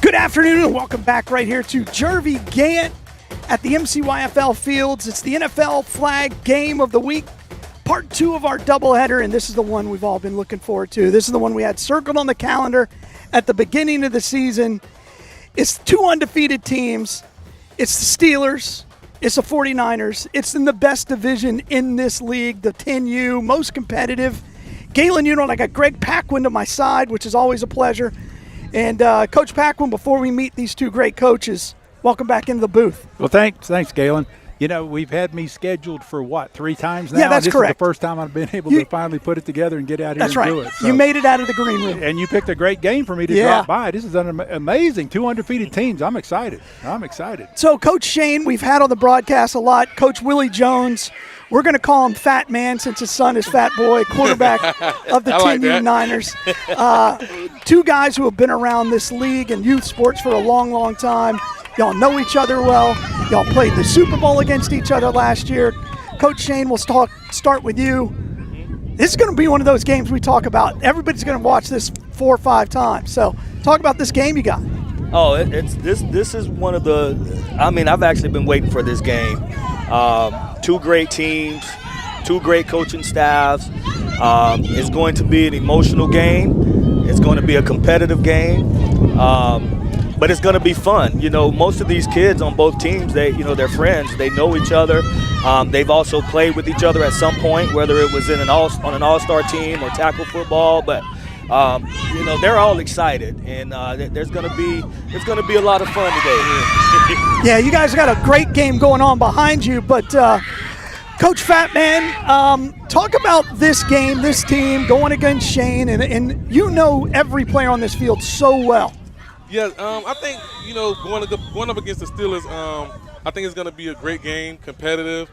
Good afternoon and welcome back right here to Jervey Gant at the MCYFL Fields. It's the NFL Flag Game of the Week, part 2 of our doubleheader, and this is the one we've all been looking forward to. This is the one we had circled on the calendar at the beginning of the season. It's 2 undefeated teams. It's the Steelers. It's the 49ers. It's in the best division in this league, the 10U, most competitive. Galen, I got Greg Paquin to my side, which is always a pleasure. And Coach Paquin, before we meet these 2 great coaches, welcome back into the booth. Well, thanks, Galen. We've had me scheduled for 3 times now? Yeah, that's correct. This is the first time I've been able to finally put it together and get out here and do it. So. You made it out of the green room. And you picked a great game for me to drop by. This is amazing. 2 undefeated teams. I'm excited. So, Coach Shane, we've had on the broadcast a lot. Coach Willie Jones. We're going to call him Fat Man since his son is Fat Boy, quarterback of the 10U Niners. 2 guys who have been around this league and youth sports for a long, long time. Y'all know each other well. Y'all played the Super Bowl against each other last year. Coach Shane, we'll start with you. This is going to be one of those games we talk about. Everybody's going to watch this 4 or 5 times. So talk about this game you got. Oh, this is one of the – I've actually been waiting for this game. 2 great teams, 2 great coaching staffs. It's going to be an emotional game. It's going to be a competitive game. But it's going to be fun. Most of these kids on both teams, they're friends. They know each other. They've also played with each other at some point, whether it was on an all-star team or tackle football. But they're all excited, and it's going to be a lot of fun today. Yeah, you guys got a great game going on behind you, but Coach Fat Man, talk about this game, this team going against Shane, and you know every player on this field so well. Yeah, I think going up against the Steelers, I think it's going to be a great game, competitive.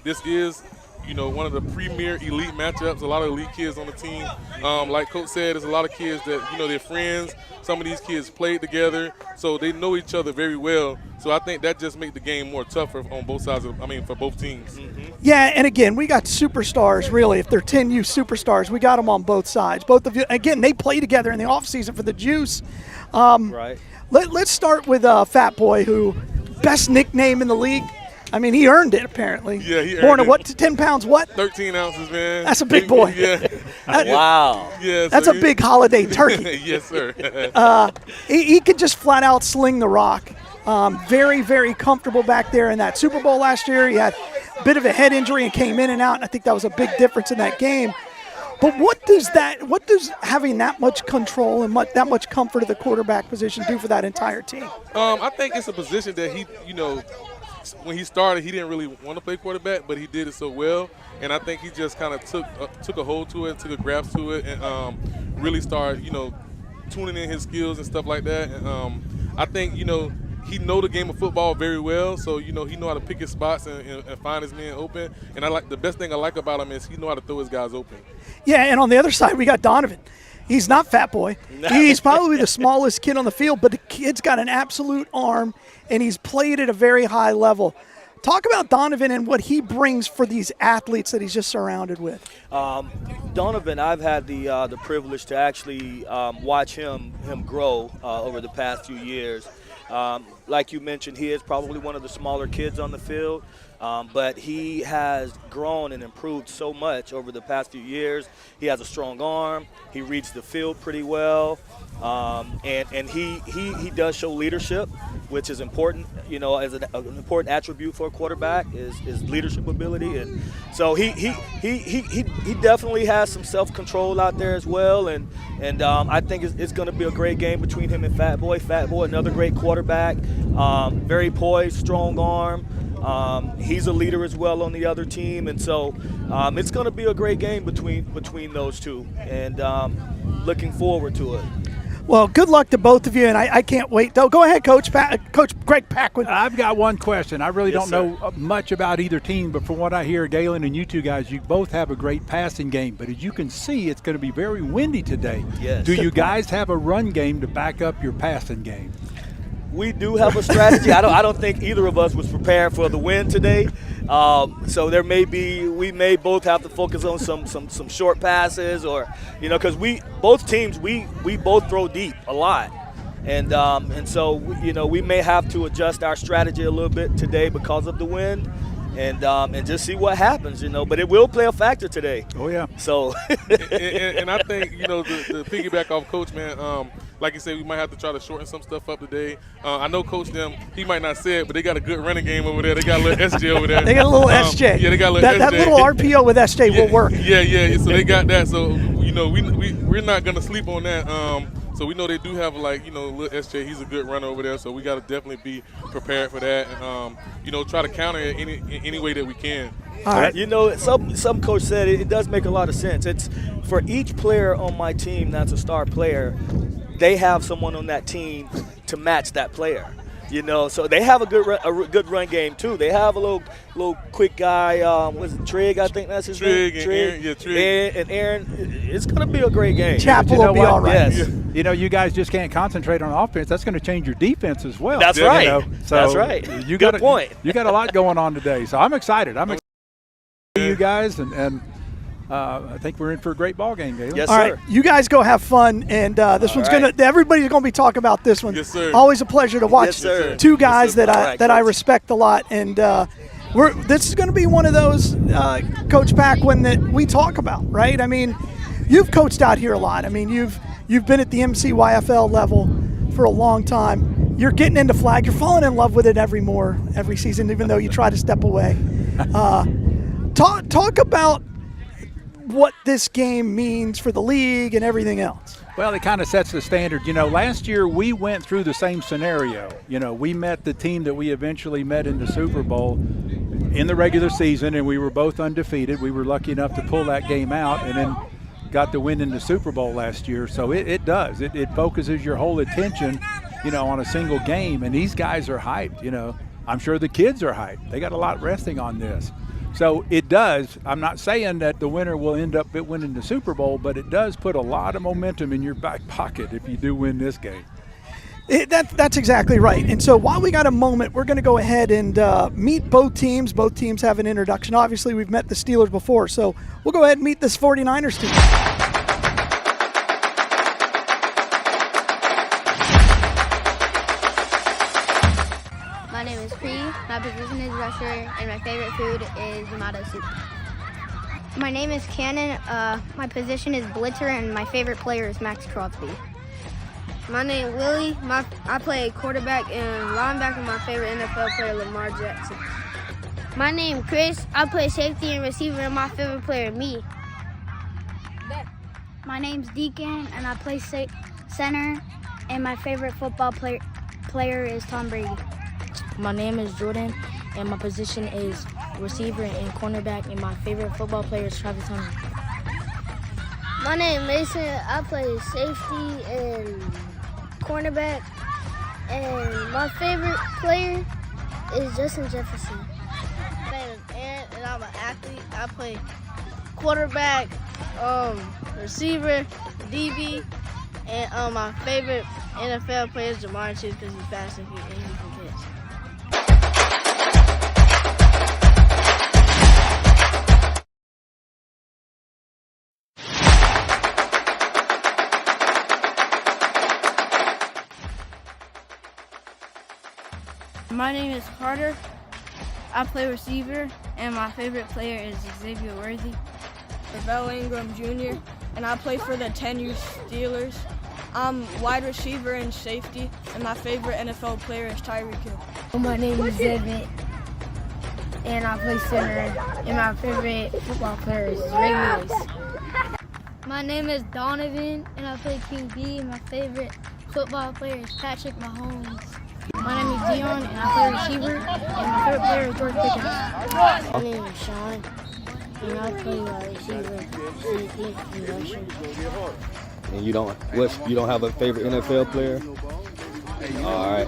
This is. One of the premier elite matchups, a lot of elite kids on the team. Like Coach said, there's a lot of kids that, they're friends. Some of these kids played together, so they know each other very well. So I think that just makes the game more tougher on both sides for both teams. Mm-hmm. Yeah, and again, we got superstars, really. If they're 10U superstars, we got them on both sides. Both of you, again, they play together in the offseason for the juice. Right. Let's start with Fat Boy, who best nickname in the league. He earned it, apparently. Yeah, he earned Born it. at what, 10 pounds what? 13 ounces, man. That's a big boy. Yeah. Wow. Yeah, That's a big holiday turkey. Yes, sir. He could just flat out sling the rock. Very, very comfortable back there in that Super Bowl last year. He had a bit of a head injury and came in and out, and I think that was a big difference in that game. But what does having that much control and that much comfort of the quarterback position do for that entire team? I think it's a position that he, when he started, he didn't really want to play quarterback, but he did it so well. And I think he just kind of took a hold to it, took a grasp to it, and really started, tuning in his skills and stuff like that. And I think, he know the game of football very well, so he know how to pick his spots and find his men open. And the best thing I like about him is he know how to throw his guys open. Yeah, and on the other side we got Donovan. He's not Fat Boy. He's probably the smallest kid on the field, but the kid's got an absolute arm, and he's played at a very high level. Talk about Donovan and what he brings for these athletes that he's just surrounded with. Donovan, I've had the privilege to actually watch him grow over the past few years. Like you mentioned, he is probably one of the smaller kids on the field, but he has grown and improved so much over the past few years. He has a strong arm. He reads the field pretty well, and he does show leadership, which is important. As an important attribute for a quarterback is leadership ability, and so he definitely has some self-control out there as well. And I think it's going to be a great game between him and Fat Boy. Fat Boy, another great quarterback, very poised, strong arm. He's a leader as well on the other team, and so it's going to be a great game between those 2, and looking forward to it. Well, good luck to both of you, and I can't wait. Go ahead, Coach Greg Paquin. I've got one question. I really Yes, don't know much about either team, but from what I hear, Galen and you 2 guys, you both have a great passing game. But as you can see, it's going to be very windy today. Yes. Do you guys have a run game to back up your passing game? We do have a strategy. I don't think either of us was prepared for the win today. So we may both have to focus on some short passes, or because both teams we both throw deep a lot. And so we may have to adjust our strategy a little bit today because of the wind. And just see what happens, But it will play a factor today. Oh, yeah. So. and I think, the piggyback off Coach, man, like you said, we might have to try to shorten some stuff up today. I know Coach he might not say it, but they got a good running game over there. They got a little SJ over there. They got a little SJ. Yeah, they got a little SJ. That little RPO with SJ will work. Yeah. So they got that. So, we're not going to sleep on that. So we know they do have little SJ. He's a good runner over there. So we got to definitely be prepared for that, and try to counter it any way that we can. All right. Some coach said it does make a lot of sense. It's for each player on my team that's a star player, they have someone on that team to match that player. So they have a good run game too. They have a little quick guy. Was it Trigg? I think that's his name. Trigg. And Aaron. It's going to be a great game. Chapel will be all right. Yes. You guys just can't concentrate on offense. That's going to change your defense as well. That's right. So that's right. Good point. You got a lot going on today, so I'm excited. I'm excited to see you guys, and I think we're in for a great ball game, Galen. Yes, all sir. right, you guys go have fun, and this one's everybody's gonna be talking about this one. Yes, sir. Always a pleasure to watch two guys that I respect a lot, and this is gonna be one of those Coach Paquin that we talk about, right? I mean, you've coached out here a lot. I mean, you've been at the MCYFL level for a long time. You're getting into flag. You're falling in love with it every season, even though you try to step away. Talk about what this game means for the league and everything else. Well, it kind of sets the standard. Last year we went through the same scenario. We met the team that we eventually met in the Super Bowl in the regular season, and we were both undefeated. We were lucky enough to pull that game out and then got the win in the Super Bowl last year. So it does. It focuses your whole attention, on a single game, and these guys are hyped. I'm sure the kids are hyped. They got a lot resting on this. So it does. I'm not saying that the winner will end up winning the Super Bowl, but it does put a lot of momentum in your back pocket if you do win this game. That's exactly right. And so while we got a moment, we're going to go ahead and meet both teams. Both teams have an introduction. Obviously, we've met the Steelers before, so we'll go ahead and meet this 49ers team. My name is Cree, my position is rusher, and my favorite food is tomato soup. My name is Cannon, my position is blitzer, and my favorite player is Max Crosby. My name is Willie, I play quarterback and linebacker, my favorite NFL player Lamar Jackson. My name is Chris, I play safety and receiver, and my favorite player me. My name's Deacon, and I play center, and my favorite football player is Tom Brady. My name is Jordan, and my position is receiver and cornerback, and my favorite football player is Travis Hunter. My name is Mason, I play safety and cornerback, and my favorite player is Justin Jefferson. My name is Aaron, and I'm an athlete. I play quarterback, receiver, DB, and my favorite NFL player is Jamar Chase because he's fast and he can catch. My name is Carter. I play receiver, and my favorite player is Xavier Worthy. Ravel Ingram Jr., and I play for the 10U Steelers. I'm wide receiver and safety, and my favorite NFL player is Tyreek Hill. My name is Devin, and I play center, and my favorite football player is Ray Lewis. My name is Donovan, and I play QB, and my favorite football player is Patrick Mahomes. My name is Dion, and I play receiver, and my favorite player is George Pickens. My name is Sean, and I play wide receiver, safety, and rusher. And you don't have a favorite NFL player? All right.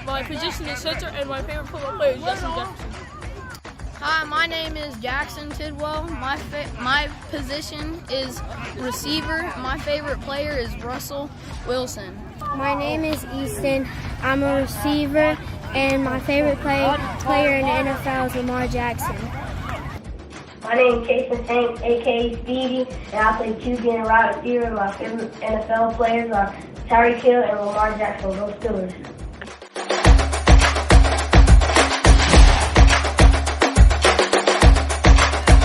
My position is center, and my favorite football player is Justin Jefferson. Hi, my name is Jackson Tidwell. My position is receiver. My favorite player is Russell Wilson. My name is Easton. I'm a receiver, and my favorite player in the NFL is Lamar Jackson. My name is Jason Hanks, a.k.a. Speedy, and I play QB and wide receiver. My favorite NFL players are Tyreek Hill and Lamar Jackson. Go Steelers.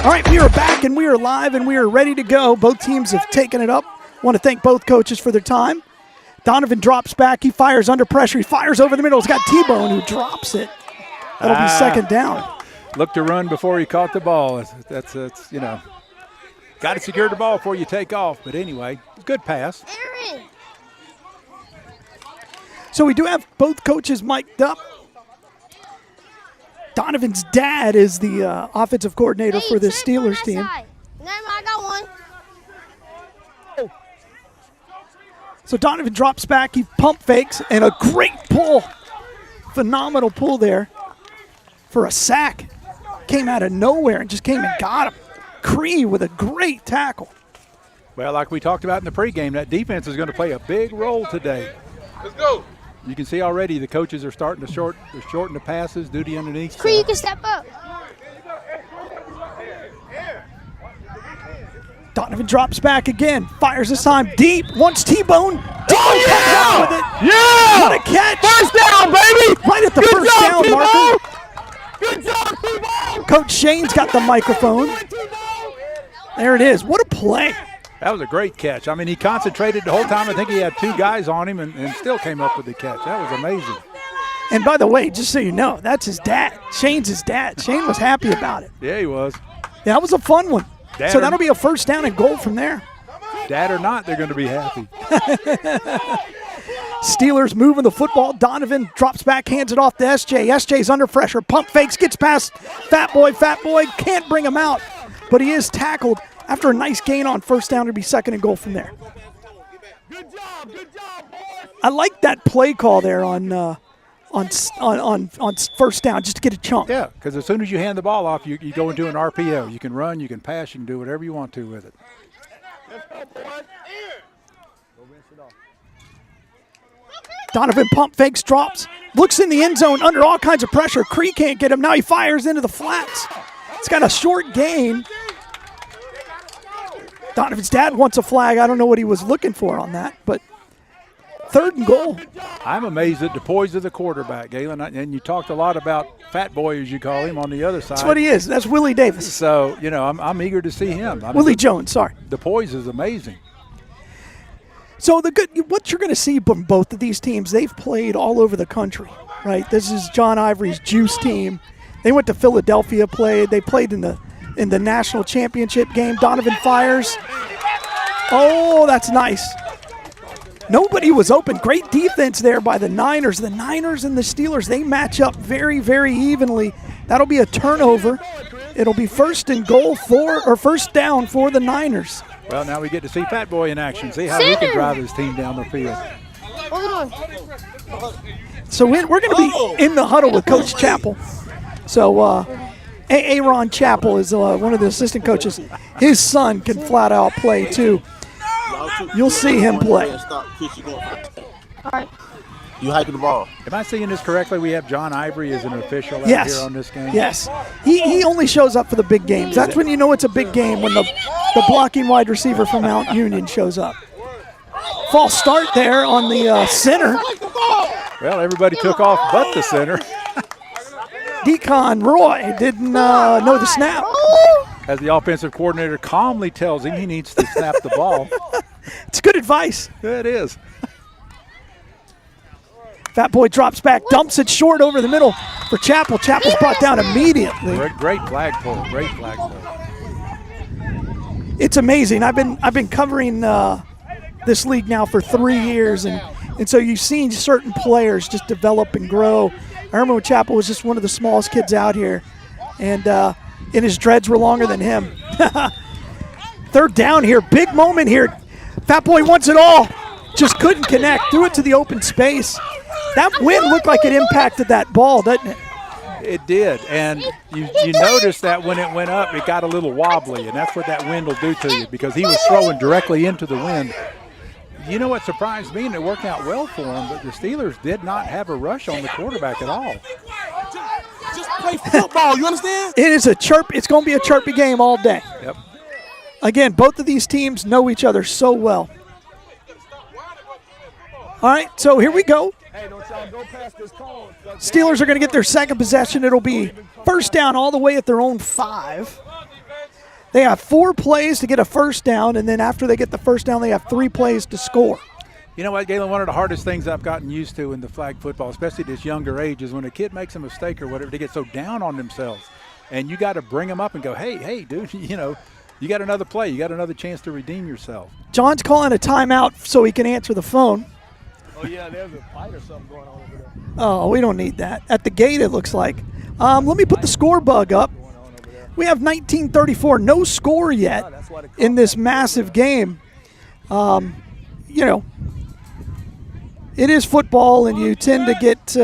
All right, we are back and we are live and we are ready to go. Both teams have taken it up. Want to thank both coaches for their time. Donovan drops back. He fires under pressure. He fires over the middle. He's got T-Bone who drops it. That'll be second down. Looked to run before he caught the ball. That's you know, got to secure the ball before you take off. But anyway, good pass. So we do have both coaches mic'd up. Donovan's dad is the offensive coordinator for the Steelers team. I got one. So Donovan drops back. He pump fakes and a great pull. Phenomenal pull there for a sack. Came out of nowhere and just came and got him. Cree with a great tackle. Well, like we talked about in the pregame, that defense is going to play a big role today. Let's go. You can see already the coaches are starting to shorten the passes, duty underneath. Cree, you can step up. Donovan drops back again, fires this time deep, wants T-Bone. T-Bone comes out with it. Yeah! What a catch. First down, baby! Right at the Good first job, down marker. Good job, T-Bone! Coach Shane's got the microphone. There it is. What a play. That was a great catch. I mean, he concentrated the whole time. I think he had two guys on him and still came up with the catch. That was amazing. And by the way, just so you know, that's his dad. Shane's his dad. Shane was happy about it. Yeah, he was. Yeah, that was a fun one. Dad So that'll be a first down and goal from there. Dad or not, they're going to be happy. Steelers moving the football. Donovan drops back, hands it off to SJ. SJ's under pressure. Pump fakes, gets past Fat Boy. Fat Boy can't bring him out, but he is tackled after a nice gain on first down to be second and goal from there. Good job, boys! I like that play call there on first down just to get a chunk. Yeah, because as soon as you hand the ball off, you go into an RPO. You can run, you can pass, you can do whatever you want to with it. Donovan pump fakes, drops, looks in the end zone under all kinds of pressure. Cree can't get him. Now he fires into the flats. It's got a short gain. Donovan's dad wants a flag. I don't know what he was looking for on that, but third and goal. I'm amazed at the poise of the quarterback, Galen. And you talked a lot about Fat Boy, as you call him, on the other side. That's what he is. That's Willie Davis. So, you know, I'm eager to see him. Willie Jones, sorry. The poise is amazing. So what you're going to see from both of these teams, they've played all over the country, right? This is John Ivory's Juice team. They went to Philadelphia, played. They played in the national championship game. Donovan fires. Oh, that's nice. Nobody was open. Great defense there by the Niners. The Niners and the Steelers, they match up very, very evenly. That'll be a turnover. It'll be first and goal first down for the Niners. Well, now we get to see Fat Boy in action. See how he can drive his team down the field. So we're going to be in the huddle with Coach Chappell. So Aaron Chappell is one of the assistant coaches. His son can flat out play too. You'll see him play. You hiking the ball. Am I seeing this correctly? We have John Ivory as an official out here on this game? Yes. He only shows up for the big games. That's when you know it's a big game, when the blocking wide receiver from Mount Union shows up. False start there on the center. Well, everybody took off but the center. Decon Roy didn't know the snap. As the offensive coordinator calmly tells him he needs to snap the ball. It's good advice. It is. Fat Boy drops back, dumps it short over the middle for Chappell. Chappell's brought down immediately. Great flagpole. Great flagpole. It's amazing. I've been covering this league now for 3 years, and so you've seen certain players just develop and grow. I remember when Chappell was just one of the smallest kids out here, and his dreads were longer than him. Third down here, big moment here. Fat Boy wants it all. Just couldn't connect. Threw it to the open space. That wind looked like it impacted that ball, doesn't it? It did, and you noticed that when it went up, it got a little wobbly, and that's what that wind will do to you, because he was throwing directly into the wind. You know what surprised me, and it worked out well for him, but the Steelers did not have a rush on the quarterback at all. Just play football, you understand? It's going to be a chirpy game all day. Yep. Again, both of these teams know each other so well. All right, so here we go. Steelers are going to get their second possession. It'll be first down all the way at their own 5. They have 4 plays to get a first down, and then after they get the first down, they have 3 plays to score. You know what, Galen, one of the hardest things I've gotten used to in the flag football, especially at this younger age, is when a kid makes a mistake or whatever, they get so down on themselves. And you got to bring them up and go, hey, dude, you know, you got another play. You got another chance to redeem yourself. John's calling a timeout so he can answer the phone. Oh, yeah, there's a fight or something going on over there. Oh, we don't need that. At the gate, it looks like. Let me put the score bug up. We have 19-34, no score yet in this massive game. You know, it is football, and you tend to get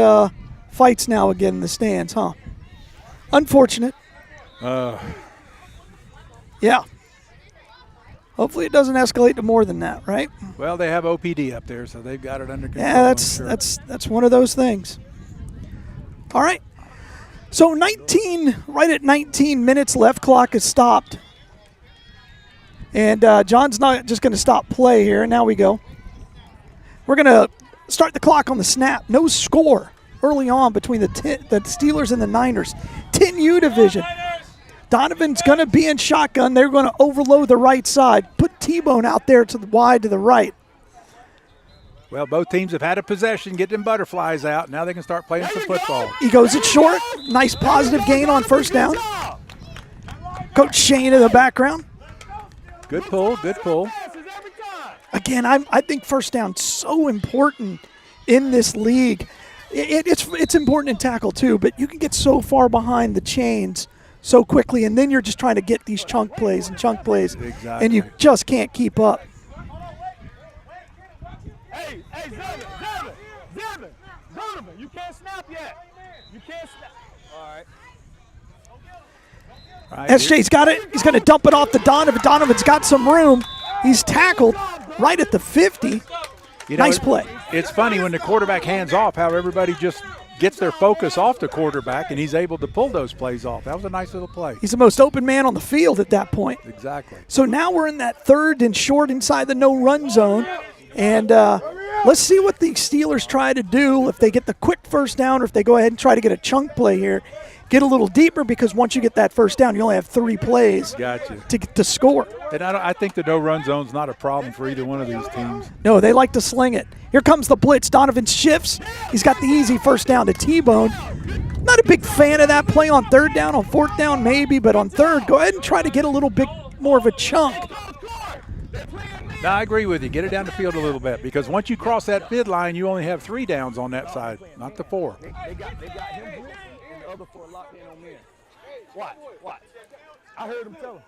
fights now again in the stands, huh? Unfortunate. Yeah. Hopefully it doesn't escalate to more than that, right? Well, they have OPD up there, so they've got it under control. Yeah, that's one of those things. All right. So right at 19 minutes left, clock is stopped. And John's not just going to stop play here. Now we go. We're going to start the clock on the snap. No score early on between the Steelers and the Niners. 10U division. Donovan's going to be in shotgun. They're going to overload the right side. Put T-Bone out there to the wide to the right. Well, both teams have had a possession, get them butterflies out. Now they can start playing some football. He goes it short. Nice positive gain on first down. Coach Shane in the background. Good pull, good pull. Again, I think first down so important in this league. It's important in tackle too, but you can get so far behind the chains so quickly, and then you're just trying to get these chunk plays, Exactly. and you just can't keep up. Hey, Zebin, Donovan, you can't snap yet. You can't snap. All right. SJ's got it. He's going to dump it off to Donovan. Donovan's got some room. He's tackled right at the 50. Nice play. It's funny when the quarterback hands off how everybody just gets their focus off the quarterback, and he's able to pull those plays off. That was a nice little play. He's the most open man on the field at that point. Exactly. So now we're in that third and short inside the no-run zone. And let's see what the Steelers try to do, if they get the quick first down or if they go ahead and try to get a chunk play here. Get a little deeper, because once you get that first down, you only have 3 plays to score. And I think the no-run zone's not a problem for either one of these teams. No, they like to sling it. Here comes the blitz. Donovan shifts. He's got the easy first down to T-Bone. Not a big fan of that play on third down. On fourth down, maybe, but on third, go ahead and try to get a little bit more of a chunk. No, I agree with you. Get it down the field a little bit, because once you cross that mid line, you only have 3 downs on that side, not the 4. They got him and the other 4 locked in on men. Watch. I heard him tell him.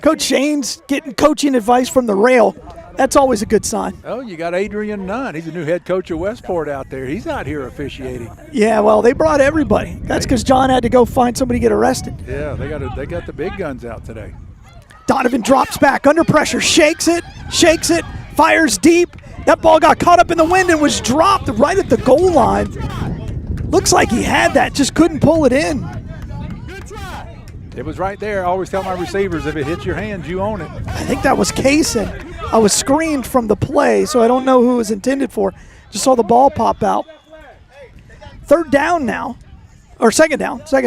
Coach Shane's getting coaching advice from the rail. That's always a good sign. Oh, you got Adrian Nunn. He's the new head coach of Westport out there. He's out here officiating. Yeah, well, they brought everybody. That's because John had to go find somebody to get arrested. Yeah, they got the big guns out today. Donovan drops back under pressure, shakes it, fires deep. That ball got caught up in the wind and was dropped right at the goal line. Looks like he had that, just couldn't pull it in. It was right there. I always tell my receivers, if it hits your hands, you own it. I think that was Kaysen. I was screened from the play, so I don't know who it was intended for. Just saw the ball pop out. Third down now, or second down. So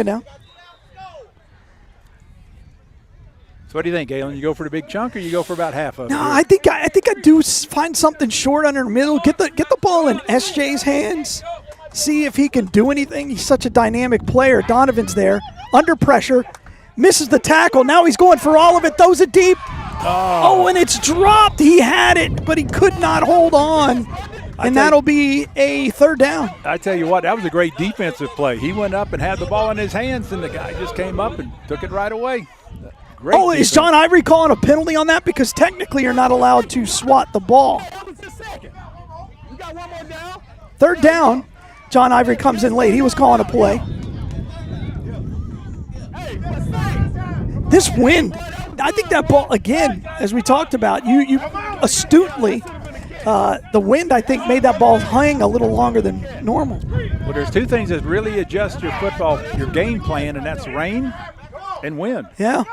what do you think, Galen? You go for the big chunk, or you go for about half of it? No, I think I do find something short under the middle. Get the ball in SJ's hands. See if he can do anything. He's such a dynamic player. Donovan's there, under pressure, misses the tackle. Now he's going for all of it. Throws it deep. Oh, and it's dropped. He had it, but he could not hold on. And that'll be a third down. I tell you what, that was a great defensive play. He went up and had the ball in his hands, and the guy just came up and took it right away. Great defense. Is John Ivory calling a penalty on that? Because technically you're not allowed to swat the ball. Third down. John Ivory comes in late. He was calling a play. This wind, I think that ball, again, as we talked about, you astutely, the wind, I think, made that ball hang a little longer than normal. Well, there's 2 things that really adjust your game plan, and that's rain and wind. Yeah.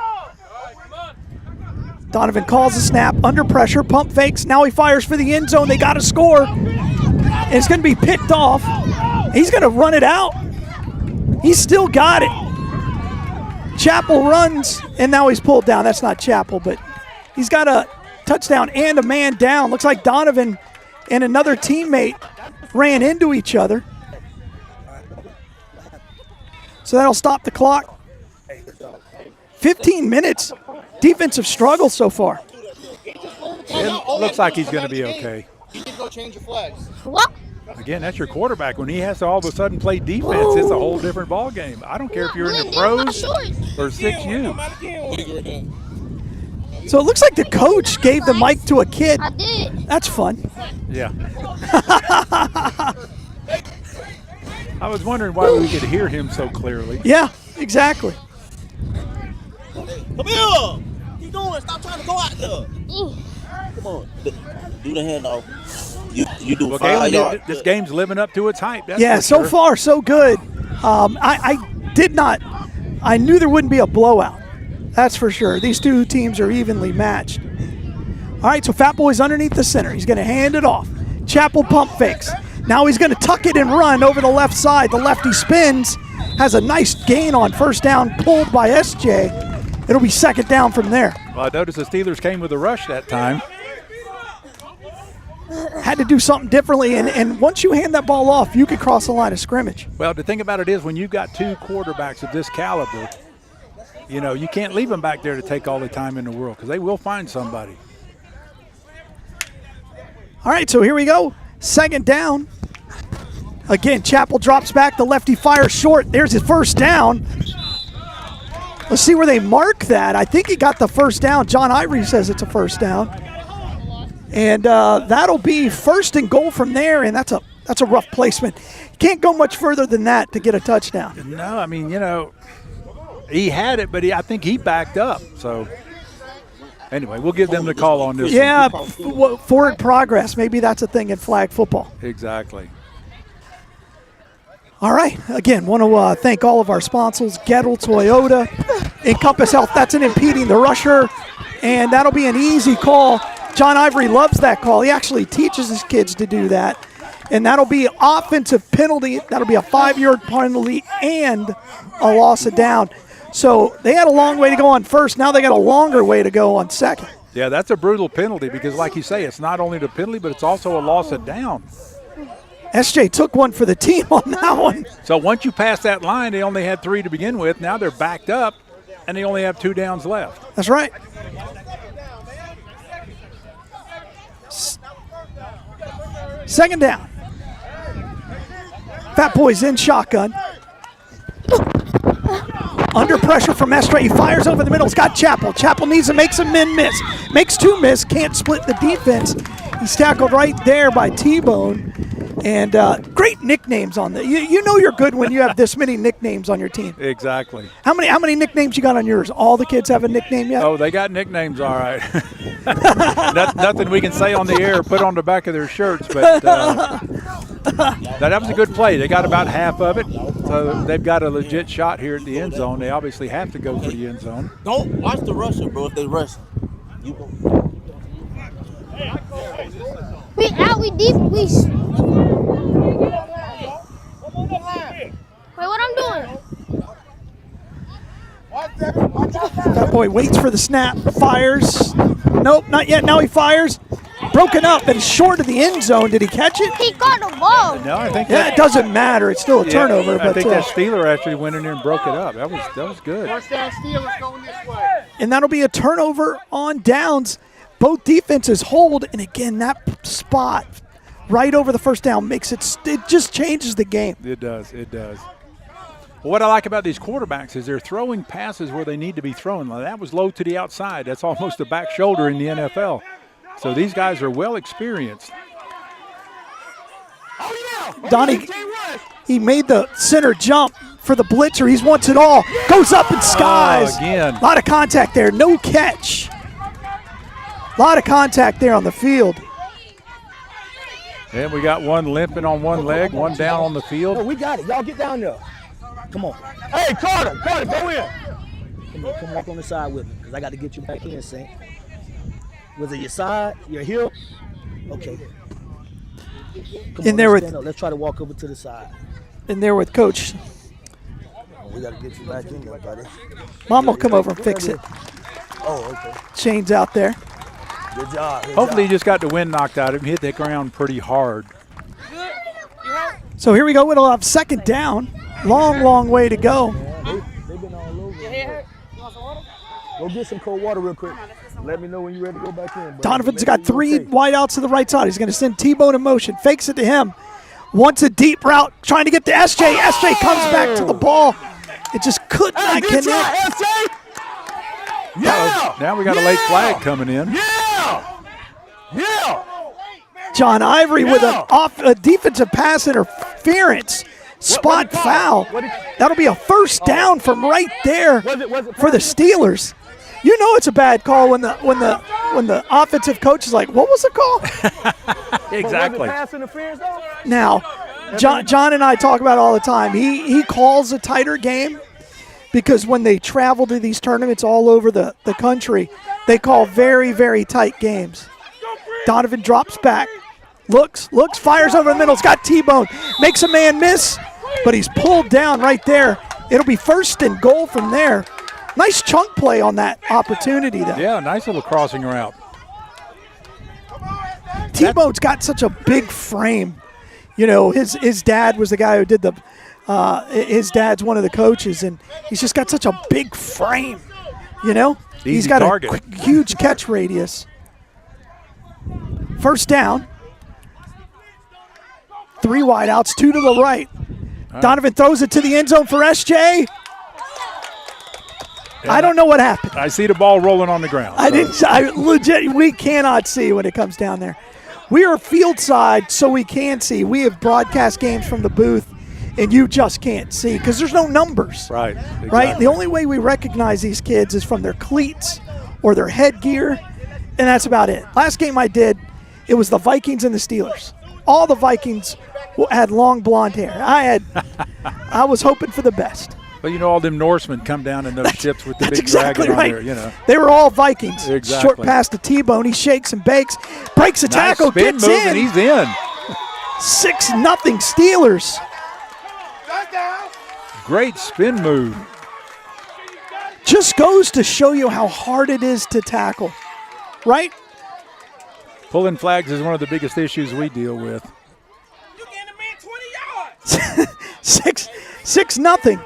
Donovan calls the snap, under pressure, pump fakes. Now he fires for the end zone. They got to score. And it's going to be picked off. He's going to run it out. He's still got it. Chappell runs, and now he's pulled down. That's not Chappell, but he's got a touchdown and a man down. Looks like Donovan and another teammate ran into each other. So that'll stop the clock. 15 minutes. Defensive struggle so far. It looks like he's going to be okay. You can go change your flags. What? Again, that's your quarterback. When he has to all of a sudden play defense, it's a whole different ball game. I don't care if you're in the pros or 6U. So it looks like the coach gave the mic to a kid. I did. That's fun. Yeah. I was wondering why we could hear him so clearly. Yeah, exactly. Come here. Keep going. Stop trying to go out there. Come on. Do the handoff. You do Well, 5 Galen, yards. this game's living up to its hype. That's Yeah, for so sure. far so good. I knew there wouldn't be a blowout. That's for sure. These two teams are evenly matched. All right, so Fat Boy's underneath the center. He's going to hand it off. Chappell pump fakes. Now he's going to tuck it and run over the left side. The lefty spins, has a nice gain on first down, pulled by SJ. It'll be second down from there. Well, I noticed the Steelers came with a rush that time. Had to do something differently, and once you hand that ball off, you could cross the line of scrimmage. Well, the thing about it is when you've got two quarterbacks of this caliber, you know, you can't leave them back there to take all the time in the world because they will find somebody. All right, so here we go. Second down. Again, Chappell drops back. The lefty fires short. There's his first down. Let's see where they mark that. I think he got the first down. John Ivory says it's a first down. And that'll be first and goal from there, and that's a rough placement. Can't go much further than that to get a touchdown. No, I mean, you know, he had it, but I think he backed up. So, anyway, we'll give them the call on this Yeah, one. forward progress. Maybe that's a thing in flag football. Exactly. All right. Again, want to thank all of our sponsors, Gettle Toyota, Encompass Health. That's an impeding the rusher, and that'll be an easy call. John Ivory loves that call. He actually teaches his kids to do that. And that'll be offensive penalty. That'll be a 5-yard penalty and a loss of down. So they had a long way to go on first. Now they got a longer way to go on second. Yeah, that's a brutal penalty because, like you say, it's not only the penalty, but it's also a loss of down. SJ took one for the team on that one. So once you pass that line, they only had 3 to begin with. Now they're backed up, and they only have 2 downs left. That's right. Second down. Fat Boy's in shotgun. Under pressure from Estre. He fires over the middle. He's got Chappell. Chappell needs to make some men miss. Makes 2 miss. Can't split the defense. He's tackled right there by T-Bone. And great nicknames on the. You know you're good when you have this many nicknames on your team. Exactly. How many nicknames you got on yours? All the kids have a nickname yet? Oh, they got nicknames, all right. Nothing we can say on the air or put on the back of their shirts, but that was a good play. They got about half of it, so they've got a legit shot here at the end zone. They obviously have to go for the end zone. Don't watch the rusher, bro. If they rush, you go. We out, we deep, we. Wait, what I'm doing? That boy waits for the snap, fires. Nope, not yet. Now he fires. Broken up and short of the end zone. Did he catch it? He got the ball. No, I think Yeah, it doesn't matter. It's still a turnover. I But think that Steeler actually went in there and broke it up. That was good. First down, Steelers going this way. and that'll be a turnover on downs. Both defenses hold, and again, that spot right over the first down makes it just changes the game. It does. It does. Well, what I like about these quarterbacks is they're throwing passes where they need to be thrown. That was low to the outside. That's almost a back shoulder in the NFL. So these guys are well experienced. Donnie, he made the center jump for the blitzer. He wants it all. Goes up in skies. Again. A lot of contact there. No catch. A lot of contact there on the field. And we got one limping on one leg, one down on the field. Oh, we got it. Y'all get down there. Come on. Hey, Carter, go in. Come walk on the side with me, because I got to get you back in, Saint. Was it your side, your heel? Okay. Come In on, there let's with- stand up. Let's try to walk over to the side. In there with Coach. Oh, we got to get you back in there, buddy. Mom will come over and fix it. Oh, okay. Shane's out there. Good job. Good Hopefully, he job. just got the wind knocked out of him. He hit the ground pretty hard. So here we go. We'll have second down. Long way to go. They've been all over. Go get some cold water real quick. Let me know when you're ready to go back in. Buddy. Donovan's Make got sure three you're okay. wideouts to the right side. He's going to send T-Bone in motion. Fakes it to him. Wants a deep route. Trying to get to SJ. SJ comes back to the ball. It just could not Good connect. job, SJ. Yeah. Now we got a late flag coming in. Yeah. John Ivory with a defensive pass interference. Spot foul. That'll be a first down from right there for the Steelers. You know it's a bad call when the offensive coach is like, "What was the call?" Exactly. Was it pass interference though? Now, John and I talk about it all the time. He calls a tighter game because when they travel to these tournaments all over the country, they call very, very tight games. Donovan drops back, looks, fires over the middle. It's got T-Bone, makes a man miss, but he's pulled down right there. It'll be first and goal from there. Nice chunk play on that opportunity, though. Yeah, nice little crossing route. T-Bone's got such a big frame. You know, his dad was the guy who did his dad's one of the coaches, and he's just got such a big frame, you know? He's got target. a huge catch radius. First down. 3 wideouts, 2 to the right. Donovan throws it to the end zone for SJ. I don't know what happened. I see the ball rolling on the ground. We cannot see when it comes down there. We are field side, so we can see. We have broadcast games from the booth, and you just can't see because there's no numbers. Right. Exactly. Right? The only way we recognize these kids is from their cleats or their headgear, and that's about it. Last game I did, it was the Vikings and the Steelers. All the Vikings had long blonde hair. I was hoping for the best. But you know, all them Norsemen come down in those ships with the big exactly dragon right. on there, you know. They were all Vikings. Exactly. Short pass to T-Bone. He shakes and bakes, breaks a tackle, Nice spin gets move, in. and he's in. 6-0 Steelers. Great spin move. Just goes to show you how hard it is to tackle, right? Pulling flags is one of the biggest issues we deal with. 6-0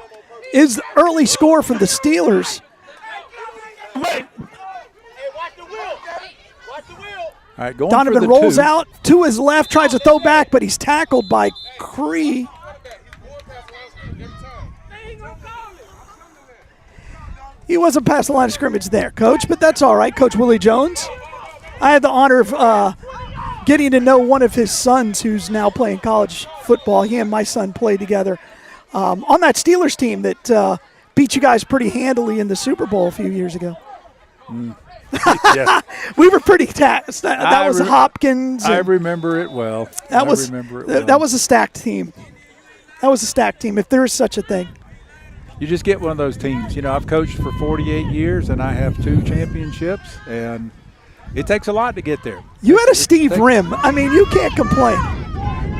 is the early score for the Steelers. All right, going Donovan for the rolls 2. out to his left, tries to throw back, but he's tackled by Cree. He wasn't past the line of scrimmage there, Coach, but that's all right. Coach Willie Jones. I had the honor of getting to know one of his sons who's now playing college football. He and my son played together on that Steelers team that beat you guys pretty handily in the Super Bowl a few years ago. Yes. We were pretty taxed. That was Hopkins. I remember it well. That was a stacked team. That was a stacked team, if there is such a thing. You just get one of those teams. You know, I've coached for 48 years, and I have 2 championships, and it takes a lot to get there. You had a Steve Rim. I mean, you can't complain.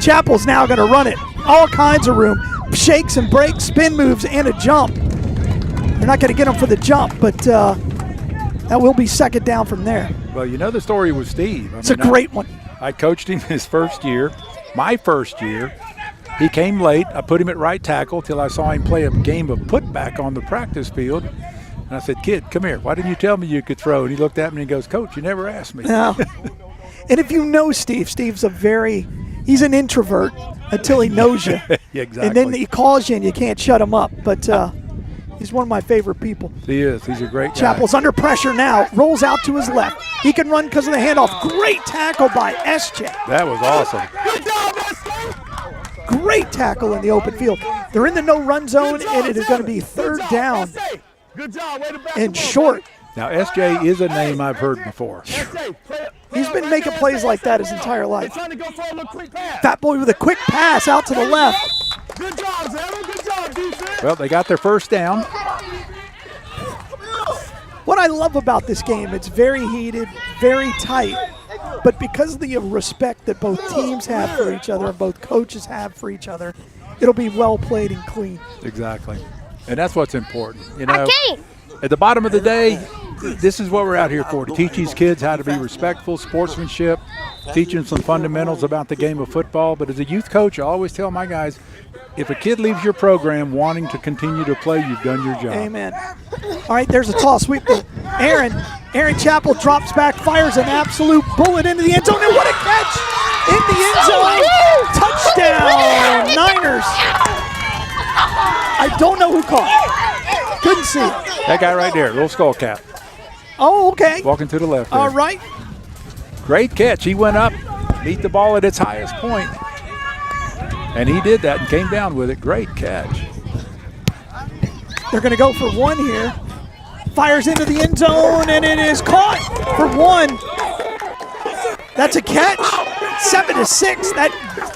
Chappell's now going to run it. All kinds of room. Shakes and breaks, spin moves, and a jump. They're not going to get him for the jump, but that will be second down from there. Well, you know the story with Steve. It's a great one. I coached him his first year, my first year. He came late. I put him at right tackle till I saw him play a game of putback on the practice field. And I said, "Kid, come here. Why didn't you tell me you could throw?" And he looked at me and he goes, "Coach, you never asked me." No. And if you know Steve, he's an introvert until he knows you. Yeah, exactly. And then he calls you and you can't shut him up. But he's one of my favorite people. He is. He's a great guy. Chappell's under pressure now. Rolls out to his left. He can run because of the handoff. Great tackle by SJ. That was awesome. Great tackle in the open field. They're in the no-run zone, and it is going to be third down and short. Now, SJ is a name I've heard before. He's been making plays like that his entire life. Fat boy with a quick pass out to the left. Good job, Zara. Good job, defense. Well, they got their first down. What I love about this game, it's very heated, very tight, but because of the respect that both teams have for each other and both coaches have for each other, it'll be well played and clean. Exactly. And that's what's important. You know, at the bottom of the day, this is what we're out here for, to teach these kids how to be respectful, sportsmanship, teach them some fundamentals about the game of football. But as a youth coach, I always tell my guys, if a kid leaves your program wanting to continue to play, you've done your job. Amen. All right, there's a toss sweep to Aaron. Aaron Chappell drops back, fires an absolute bullet into the end zone, and what a catch in the end zone. Touchdown, Niners. I don't know who caught it. Couldn't see it. That guy right there, little skull cap. Oh, okay. Walking to the left there. All right. Great catch. He went up, beat the ball at its highest point, and he did that and came down with it. Great catch. They're going to go for one here. Fires into the end zone, and it is caught for one. That's a catch. 7-6. That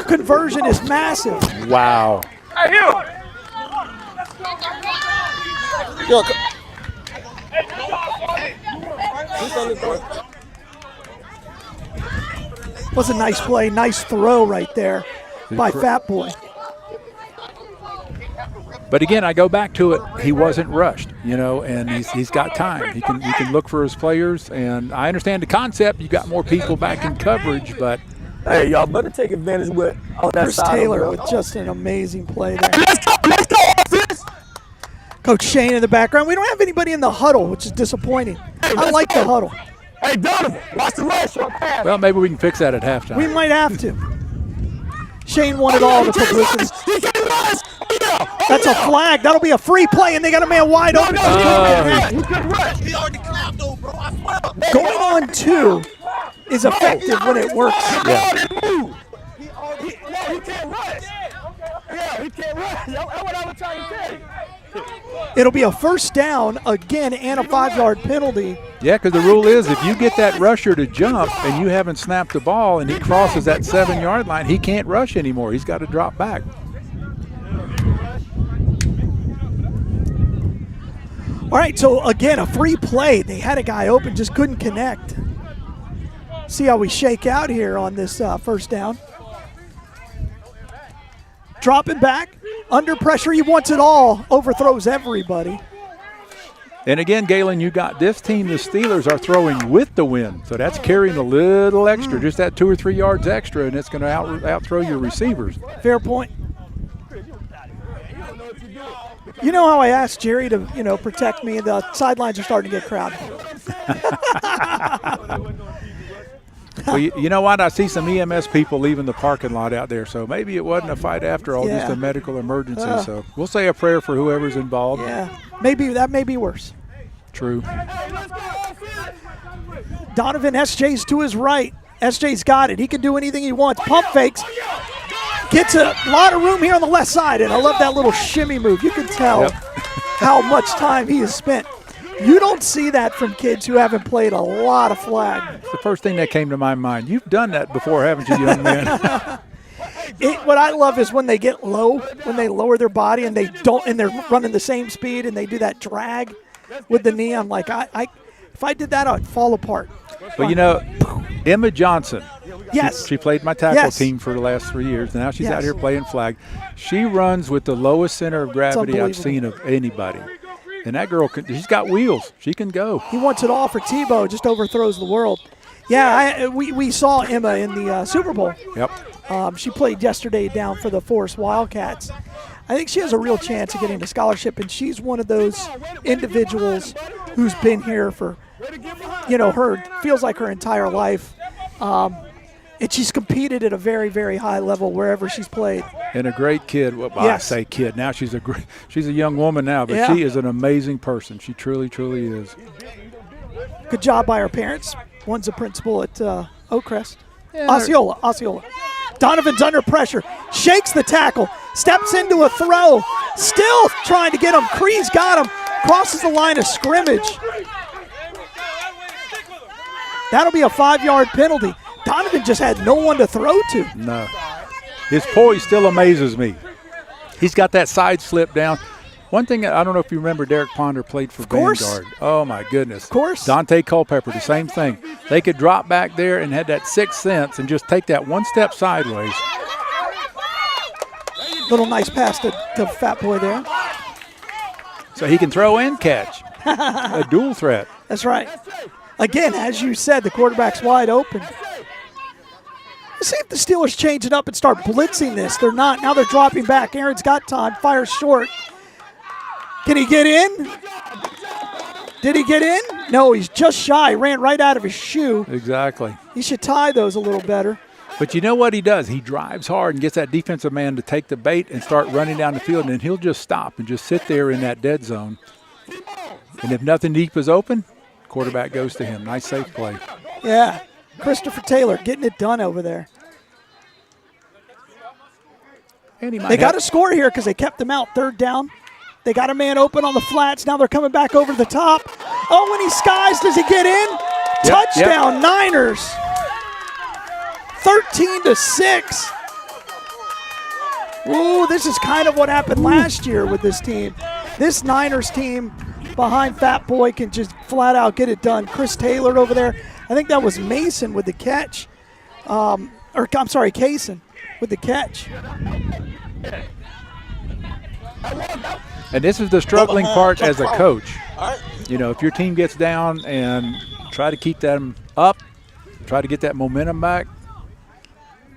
conversion is massive. Wow. Hey, you. Yo, Was a nice play, nice throw right there by Fat Boy. But again, I go back to it. He wasn't rushed, you know, and he's got time. He can look for his players, and I understand the concept. You got more people back in coverage, but hey, y'all better take advantage with on that Chris side. Taylor with just an amazing play there. Let's go, offense! Coach Shane in the background. We don't have anybody in the huddle, which is disappointing. I like the huddle. Hey, Donovan, watch the rush. Well, maybe we can fix that at halftime. We might have to. Shane wanted all the publicity. That's a flag. That'll be a free play, and they got a man wide open. Going on two is effective when it works. Yeah. He can't rush. Yeah, he can't rush. That's what I was trying to tell you. It'll be a first down again and a 5-yard penalty. Yeah, because the rule is if you get that rusher to jump and you haven't snapped the ball and he crosses that 7-yard line, he can't rush anymore. He's got to drop back. All right, so again, a free play. They had a guy open, just couldn't connect. See how we shake out here on this first down. Dropping back, under pressure, he wants it all, overthrows everybody. And again, Galen, you got this team, the Steelers, are throwing with the wind. So that's carrying a little extra, just that 2 or 3 yards extra, and it's going to outthrow your receivers. Fair point. You know how I asked Jerry to, protect me? The sidelines are starting to get crowded. Well, you know what? I see some EMS people leaving the parking lot out there, so maybe it wasn't a fight after all, just a medical emergency. So we'll say a prayer for whoever's involved. Yeah, maybe that may be worse. True. Donovan, SJ's to his right. SJ's got it. He can do anything he wants. Pump fakes. Gets a lot of room here on the left side, and I love that little shimmy move. You can tell how much time he has spent. You don't see that from kids who haven't played a lot of flag. It's the first thing that came to my mind. You've done that before, haven't you, young man? What I love is when they get low, when they lower their body and they're running the same speed and they do that drag with the knee. I'm like, if I did that, I'd fall apart. But Emma Johnson. Yes. She played my tackle team for the last 3 years. Now she's out here playing flag. She runs with the lowest center of gravity I've seen of anybody. And that girl, she's got wheels. She can go. He wants it all for Tebow, just overthrows the world. Yeah, we saw Emma in the Super Bowl. Yep. She played yesterday down for the Forest Wildcats. I think she has a real chance of getting a scholarship, and she's one of those individuals who's been here for, feels like her entire life. And she's competed at a very, very high level wherever she's played. And a great kid. Well, I say kid. Now she's a young woman now, but she is an amazing person. She truly, truly is. Good job by her parents. One's a principal at Oakcrest. Osceola. Donovan's under pressure. Shakes the tackle. Steps into a throw. Still trying to get him. Cree's got him. Crosses the line of scrimmage. That'll be a 5-yard penalty. Donovan just had no one to throw to. No. His poise still amazes me. He's got that side slip down. One thing, I don't know if you remember, Derek Ponder played for Vanguard. Oh, my goodness. Of course. Dante Culpepper, the same thing. They could drop back there and had that sixth sense and just take that one step sideways. Little nice pass to Fat Boy there. So he can throw and catch. A dual threat. That's right. Again, as you said, the quarterback's wide open. Let's see if the Steelers change it up and start blitzing this. They're not. Now they're dropping back. Aaron's got time. Fires short. Can he get in? Did he get in? No, he's just shy. Ran right out of his shoe. Exactly. He should tie those a little better. But you know what he does? He drives hard and gets that defensive man to take the bait and start running down the field, and then he'll just stop and just sit there in that dead zone. And if nothing deep is open, quarterback goes to him. Nice safe play. Yeah. Christopher Taylor getting it done over there. They got to score here because they kept them out. Third down. They got a man open on the flats. Now they're coming back over the top. Oh, when he skies, does he get in? Yep, Touchdown, Niners. 13-6. Ooh, this is kind of what happened last year with this team. This Niners team behind Fat Boy can just flat out get it done. Chris Taylor over there. I think that was Mason with the catch. Kaysen with the catch. And this is the struggling part as a coach. You know, if your team gets down and try to keep them up, try to get that momentum back.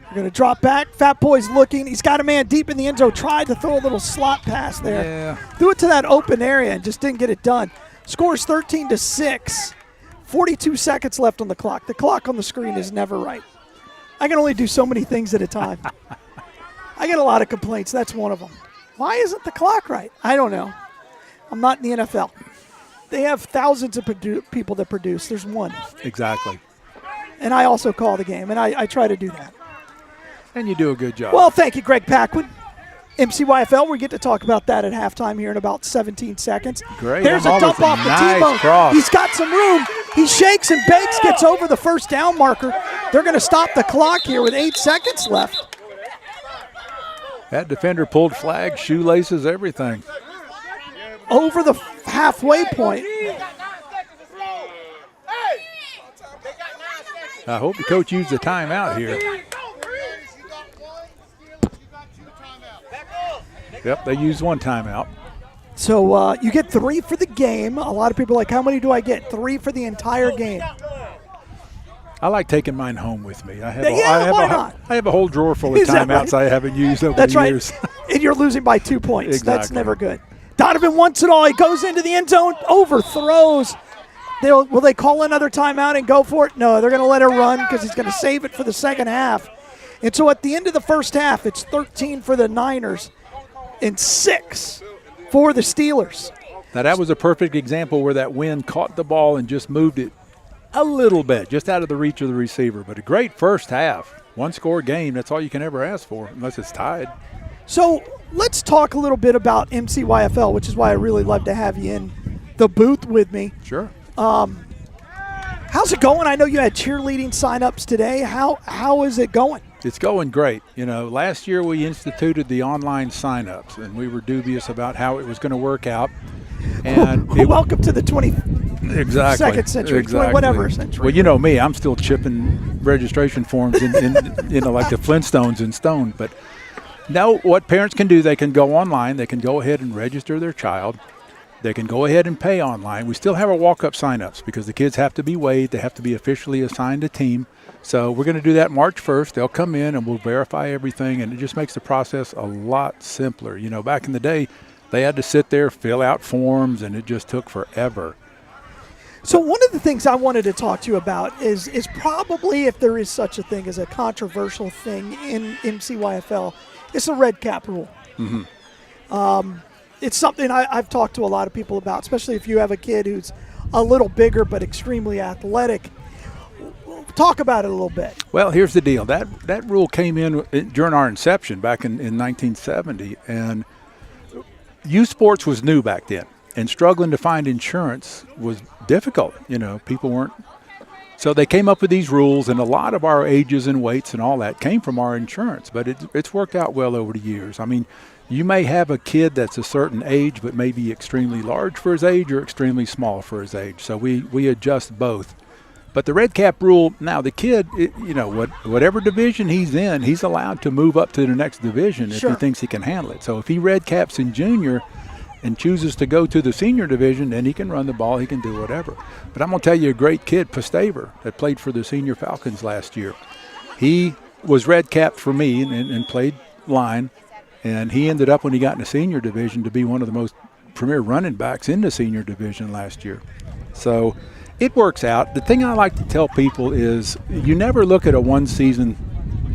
We're going to drop back. Fat Boy's looking. He's got a man deep in the end zone. Tried to throw a little slot pass there. Yeah. Threw it to that open area and just didn't get it done. Scores 13-6. 42 seconds left on the clock. The clock on the screen is never right. I can only do so many things at a time. I get a lot of complaints. That's one of them. Why isn't the clock right? I don't know. I'm not in the NFL. They have thousands of people that produce. There's one. Exactly. And I also call the game, and I try to do that. And you do a good job. Well, thank you, Greg Paquin. MCYFL, we get to talk about that at halftime here in about 17 seconds. Great. There's a dump off the T-bone. Cross. He's got some room. He shakes and bakes, gets over the first down marker. They're going to stop the clock here with 8 seconds left. That defender pulled flag, shoelaces, everything. Over the halfway point. I hope the coach used the timeout here. Yep, they used one timeout. So you get 3 for the game. A lot of people are like, how many do I get? 3 for the entire game. I like taking mine home with me. I have a whole drawer full of timeouts I haven't used over the years. And you're losing by 2 points. Exactly. That's never good. Donovan wants it all. He goes into the end zone, overthrows. Will they call another timeout and go for it? No, they're going to let it run because he's going to save it for the second half. And so at the end of the first half, it's 13 for the Niners and 6 for the Steelers. Now, that was a perfect example where that wind caught the ball and just moved it a little bit, just out of the reach of the receiver. But a great first half. One-score game, that's all you can ever ask for, unless it's tied. So let's talk a little bit about MCYFL, which is why I really love to have you in the booth with me. Sure. How's it going? I know you had cheerleading sign-ups today. How is it going? It's going great. You know, last year we instituted the online sign-ups, and we were dubious about how it was going to work out. And welcome to the 22nd century, exactly. Whatever century. Well, you know me, I'm still chipping registration forms in like the Flintstones in stone. But now what parents can do, they can go online, they can go ahead and register their child. They can go ahead and pay online. We still have our walk-up sign-ups because the kids have to be weighed. They have to be officially assigned a team. So we're going to do that March 1st. They'll come in and we'll verify everything, and it just makes the process a lot simpler. You know, back in the day, they had to sit there, fill out forms, and it just took forever. So one of the things I wanted to talk to you about is probably, if there is such a thing as a controversial thing in MCYFL, it's a red cap rule. Mm-hmm. It's something I've talked to a lot of people about, especially if you have a kid who's a little bigger but extremely athletic. Talk about it a little bit. Well, here's the deal. That rule came in during our inception back in 1970, and youth sports was new back then, and struggling to find insurance was difficult. You know, people weren't. So they came up with these rules, and a lot of our ages and weights and all that came from our insurance, but it's worked out well over the years. I mean, You may have a kid that's a certain age but maybe extremely large for his age or extremely small for his age. So we adjust both. But the red cap rule, now the kid, whatever division he's in, he's allowed to move up to the next division if he thinks he can handle it. So if he red caps in junior and chooses to go to the senior division, then he can run the ball, he can do whatever. But I'm going to tell you a great kid, Postgame, that played for the senior Falcons last year. He was red capped for me and played line, and he ended up when he got in the senior division to be one of the most premier running backs in the senior division last year. So it works out. The thing I like to tell people is you never look at a one-season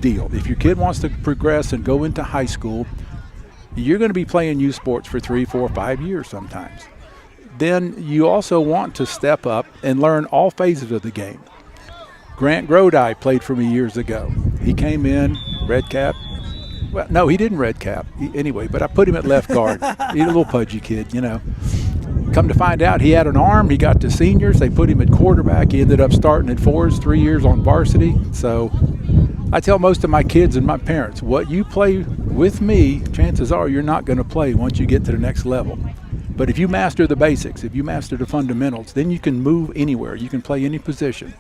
deal. If your kid wants to progress and go into high school, you're going to be playing youth sports for 3, 4, 5 years sometimes. Then you also want to step up and learn all phases of the game. Grant Grodi played for me years ago. He came in, red cap. Well, no, he didn't red cap anyway, but I put him at left guard. He's a little pudgy kid, Come to find out, he had an arm. He got to seniors. They put him at quarterback. He ended up starting at 4s, 3 years on varsity. So I tell most of my kids and my parents, what you play with me, chances are you're not going to play once you get to the next level. But if you master the basics, if you master the fundamentals, then you can move anywhere. You can play any position.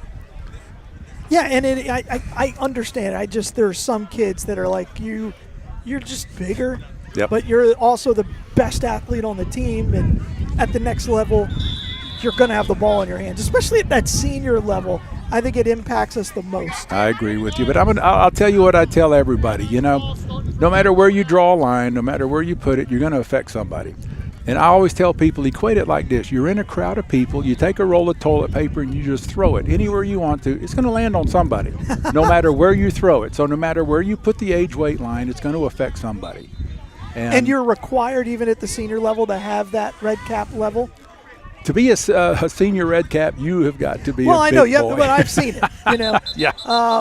Yeah, and I understand. There's some kids that are like you're just bigger, but you're also the best athlete on the team, and at the next level, you're going to have the ball in your hands, especially at that senior level. I think it impacts us the most. I agree with you, but I'll tell you what I tell everybody. No matter where you draw a line, no matter where you put it, you're going to affect somebody. And I always tell people, equate it like this. You're in a crowd of people, you take a roll of toilet paper and you just throw it anywhere you want to. It's going to land on somebody, no matter where you throw it. So no matter where you put the age-weight line, it's going to affect somebody. And you're required even at the senior level to have that red cap level? To be a senior red cap, you have got to be a big boy. Well, I know, but I've seen it, Yeah.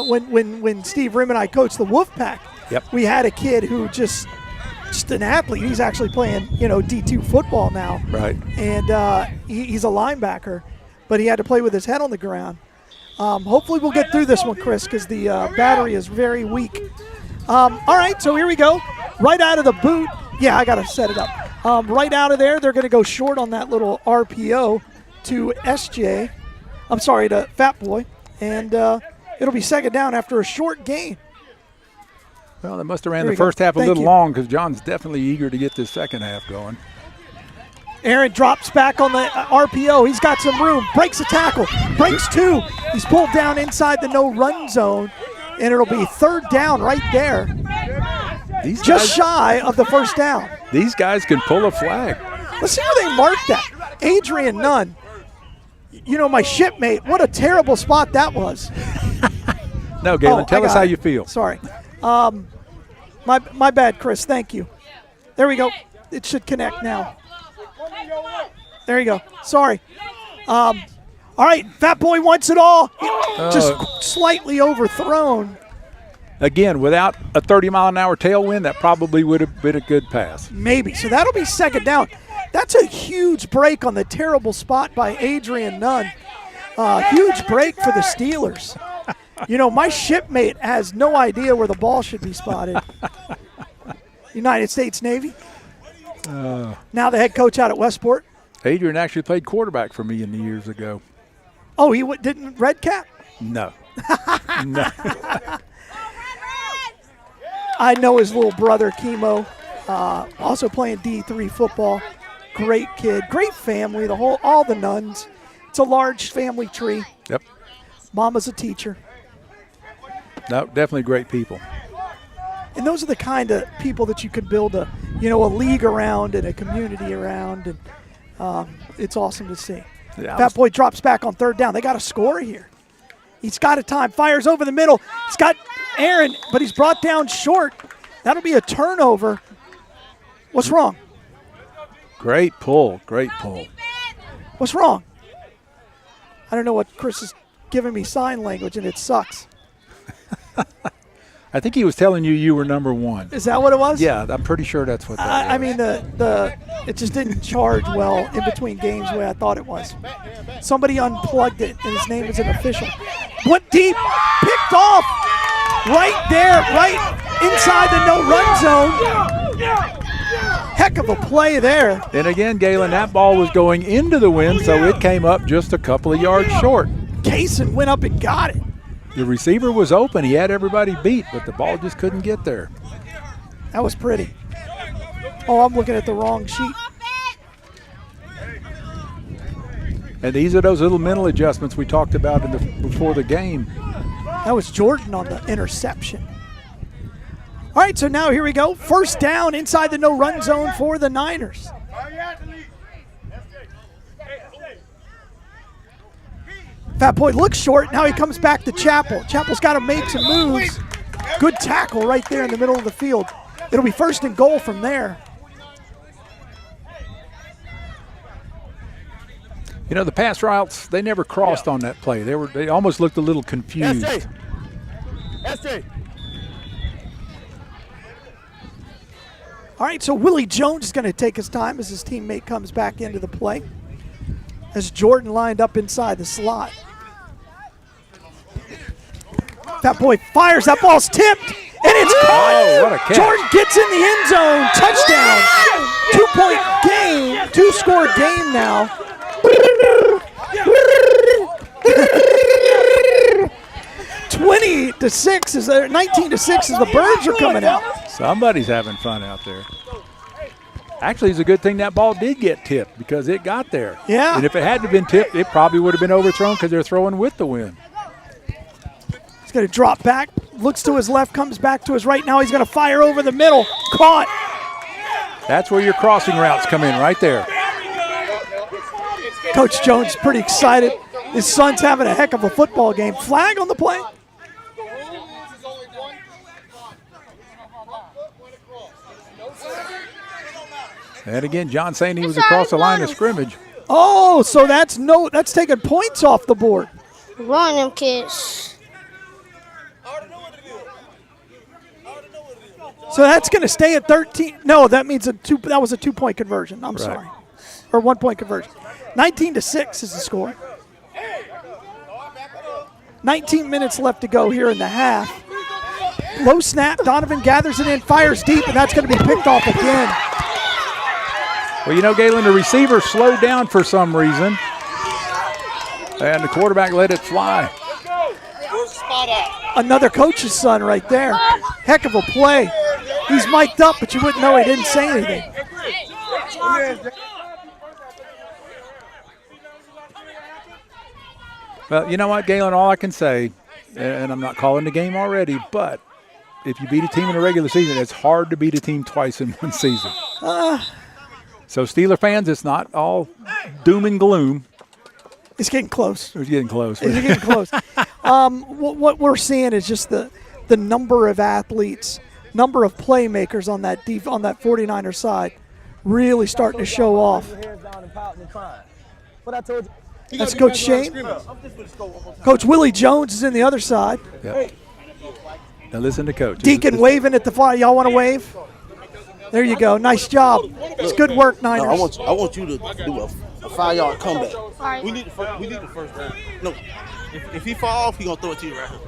When Steve Rim and I coached the Wolfpack, we had a kid who just an athlete. He's actually playing, D2 football now. Right. And he's a linebacker, but he had to play with his head on the ground. Hopefully we'll get through this one, Chris, because the battery is very weak. All right, so here we go. Right out of the boot. Yeah, I got to set it up. Right out of there, they're going to go short on that little RPO to SJ. I'm sorry, to Fat Boy. And it'll be second down after a short gain. Well, they must have ran the first half a little long because John's definitely eager to get this second half going. Aaron drops back on the RPO. He's got some room. Breaks a tackle. Breaks 2. He's pulled down inside the no-run zone, and it'll be third down right there. Just shy of the first down. These guys can pull a flag. Let's see where they marked that. Adrian Nunn. My shipmate, what a terrible spot that was. No, Galen, tell us how you feel. Sorry. My bad, Chris. Thank you. There we go. It should connect now. There you go. Sorry. All right, Fat Boy wants it all. Just slightly overthrown. Again, without a 30-mile-an-hour tailwind, that probably would have been a good pass. Maybe. So that'll be second down. That's a huge break on the terrible spot by Adrian Nunn. Huge break for the Steelers. My shipmate has no idea where the ball should be spotted. United States Navy. Now the head coach out at Westport. Adrian actually played quarterback for me in the years ago. Oh, he didn't red cap? No. No. I know his little brother, Chemo, also playing D3 football. Great kid, great family, all the Nuns. It's a large family tree. Yep. Mama's a teacher. No, definitely great people. And those are the kind of people that you could build a league around and a community around, and it's awesome to see. Yeah, Fat Boy drops back on third down. They got a score here. He's got a time, fires over the middle. He's got Aaron, but he's brought down short. That'll be a turnover. What's wrong? Great pull, great pull. What's wrong? I don't know what Chris is giving me sign language, and it sucks. I think he was telling you were number one. Is that what it was? Yeah, I'm pretty sure that's what that was. I mean, it just didn't charge well in between games the way I thought it was. Somebody unplugged it, and his name is an official. Went deep, picked off, right there, right inside the no-run zone. Heck of a play there. And again, Galen, that ball was going into the wind, so it came up just a couple of yards short. Kaysen went up and got it. The receiver was open. He had everybody beat, but the ball just couldn't get there. That was pretty. Oh, I'm looking at the wrong sheet. And these are those little mental adjustments we talked about before the game. That was Jordan on the interception. All right, so now here we go. First down inside the no-run zone for the Niners. Fat Boy looks short. Now he comes back to Chappell. Chappell's got to make some moves. Good tackle right there in the middle of the field. It'll be first and goal from there. You know, the pass routes, they never crossed on that play. They almost looked a little confused. SJ. All right, so Willie Jones is going to take his time as his teammate comes back into the play. As Jordan lined up inside the slot. Fat Boy fires, that ball's tipped, and it's caught. Oh, what a catch. Jordan gets in the end zone, touchdown. 2-point game, 2-score game now. 19-6 as the birds are coming out. Somebody's having fun out there. Actually, it's a good thing that ball did get tipped because it got there. Yeah. And if it hadn't been tipped, it probably would have been overthrown because they're throwing with the wind. He's going to drop back, looks to his left, comes back to his right. Now he's going to fire over the middle. Caught. That's where your crossing routes come in, right there. Coach Jones is pretty excited. His son's having a heck of a football game. Flag on the play. And again, John saying he was across the line of scrimmage. Oh, so that's taking points off the board. Run them kids. So that's going to stay at 13. No, that means that was a 2-point conversion. I'm sorry. Or 1-point conversion. 19-6 is the score. 19 minutes left to go here in the half. Low snap, Donovan gathers it in, fires deep, and that's going to be picked off again. Well, you know, Galen, the receiver slowed down for some reason, and the quarterback let it fly. Another coach's son right there. Heck of a play. He's mic'd up, but you wouldn't know he didn't say anything. Well, you know what, Galen, all I can say, and I'm not calling the game already, but if you beat a team in a regular season, it's hard to beat a team twice in one season. So Steeler fans, it's not all doom and gloom. It's getting close. It's getting close. It's getting close. What we're seeing is just the number of athletes, number of playmakers on that 49er side really starting to show off. That's Coach Shane. Coach Willie Jones is in the other side. Yep. Now listen to Coach. Deacon waving at the fly. Y'all want to wave? There you go. Nice job. It's good work, Niners. No, I want you to do a 5-yard comeback. All right. We need the first down. No, if he fall off, he gonna throw it to you right here.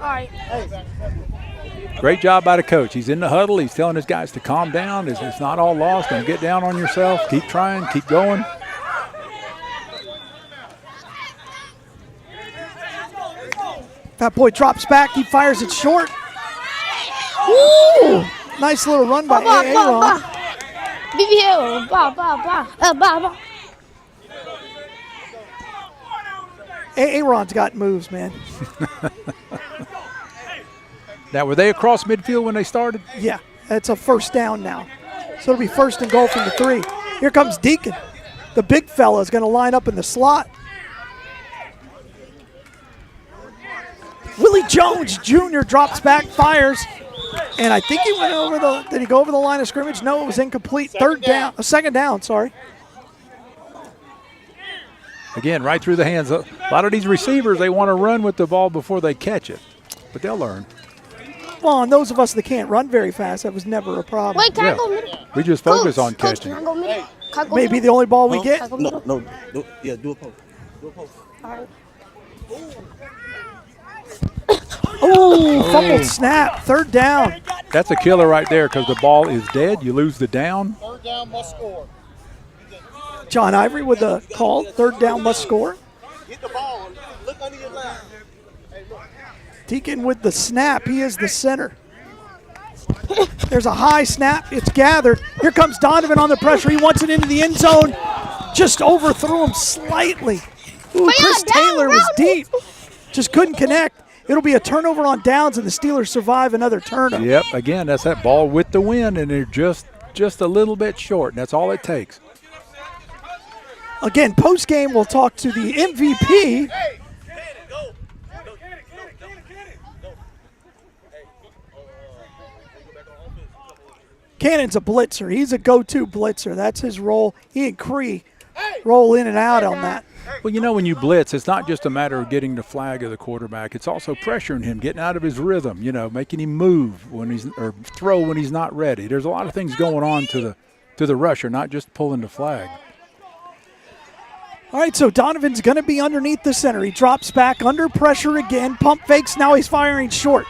All right. Great job by the coach. He's in the huddle. He's telling his guys to calm down. It's not all lost. Don't get down on yourself. Keep trying. Keep going. Fat Boy drops back. He fires it short. Woo! Nice little run by Aaron. Aaron's got moves, man. Now, were they across midfield when they started? Yeah, it's a first down now. So it'll be first and goal from the 3. Here comes Deacon. The big fella is going to line up in the slot. Willie Jones Jr. drops back, fires, and I think he went over did he go over the line of scrimmage? No, it was incomplete. Second down, sorry. Again, right through the hands. A lot of these receivers, they want to run with the ball before they catch it, but they'll learn. Well, and those of us that can't run very fast, that was never a problem. Wait, can I go middle? We just focus on Coach, catching. can I go middle? Can I go Maybe middle? the only ball we get. No. Do a post. Do a post. All right. Oh, fumbled snap, third down. That's a killer right there because the ball is dead. You lose the down. Third down, must score. John Ivory with the call. Third down, must score. Get the ball. Look under your lap. Hey, look. Deacon with the snap. He is the center. There's a high snap. It's gathered. Here comes Donovan on the pressure. He wants it into the end zone. Just overthrew him slightly. Ooh, Chris Taylor was deep. Just couldn't connect. It'll be a turnover on downs, and the Steelers survive another turnover. Yep, again, that's that ball with the wind, and they're just a little bit short, and that's all it takes. Again, post-game, we'll talk to the MVP. Cannon's a blitzer. He's a go-to blitzer. That's his role. He and Cree roll in and out on that. Well, you know, when you blitz, it's not just a matter of getting the flag of the quarterback. It's also pressuring him, getting out of his rhythm, you know, making him move when he's or throw when he's not ready. There's a lot of things going on to the rusher, not just pulling the flag. All right, so Donovan's going to be underneath the center. He drops back under pressure again. Pump fakes. Now he's firing short.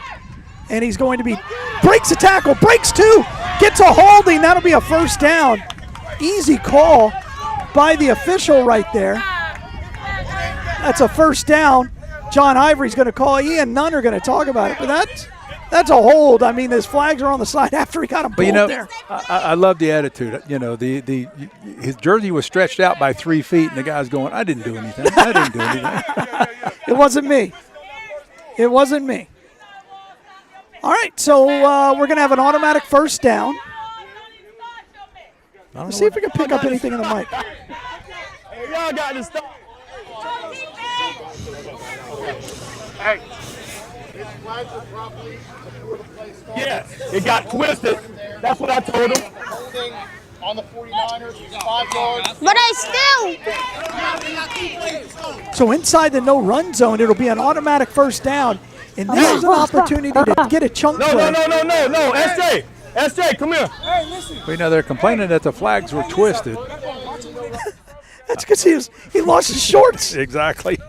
And he's going to be – breaks a tackle, breaks two, gets a holding. That'll be a first down. Easy call by the official right there. That's a first down. John Ivory's going to call. He and Nunn are going to talk about it. But that's a hold. I mean, his flags are on the side after he got him pulled there. I love the attitude. You know, his jersey was stretched out by 3 feet, and the guy's going, I didn't do anything. I didn't do anything. It wasn't me. It wasn't me. All right, so we're going to have an automatic first down. Let's see if we can pick up anything in the mic. Hey, y'all got this stuff. Hey. His flags are properly before the play starts. Yeah, it got twisted. That's what I told him. Holding on the 49ers, 5 yards. But I still. So inside the no-run zone, it'll be an automatic first down. And this is an opportunity to get a chunk play. No, SJ, come here. Hey, listen. We know they're complaining that the flags were twisted. That's because he lost his shorts. Exactly.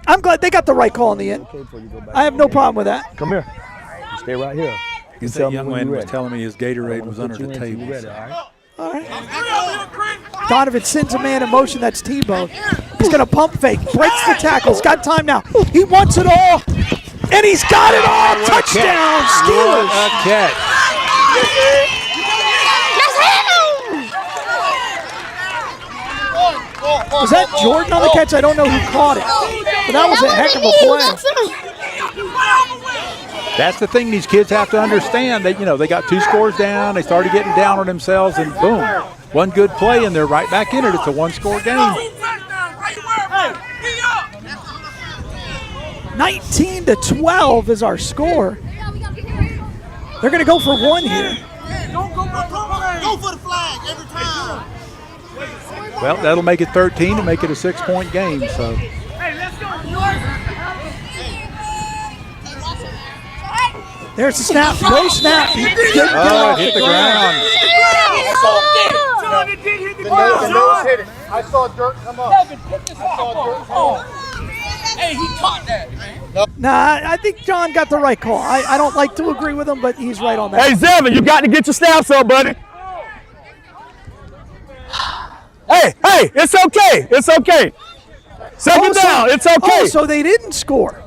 I'm glad they got the right call in the end. I have no problem with that. Come here. You stay right here. That young man was telling me his Gatorade was under the table. All right. Donovan sends a man in motion. That's T-Bone. He's going to pump fake. Breaks the tackle. He's got time now. He wants it all. And he's got it all. Touchdown, Steelers. What a catch. Was that Jordan on the catch? I don't know who caught it. But that was a heck of a play. That's the thing these kids have to understand. That, you know, they got 2 scores down. They started getting down on themselves, and boom, one good play, and they're right back in it. It's a 1-score game. 19-12 is our score. They're going to go for 1 here. Go for the flag every time. Well, that'll make it 13 and make it a 6-point game. So. There's the snap. No snap. He didn't get it hit the ground. The nose hit it. I saw dirt come up. Hey, he caught that, man. Nah, I think John got the right call. I don't like to agree with him, but he's right on that. Hey, Zevin, you got to get your snaps up, buddy. Hey, it's okay. It's okay. Second down, it's okay. Oh, so they didn't score.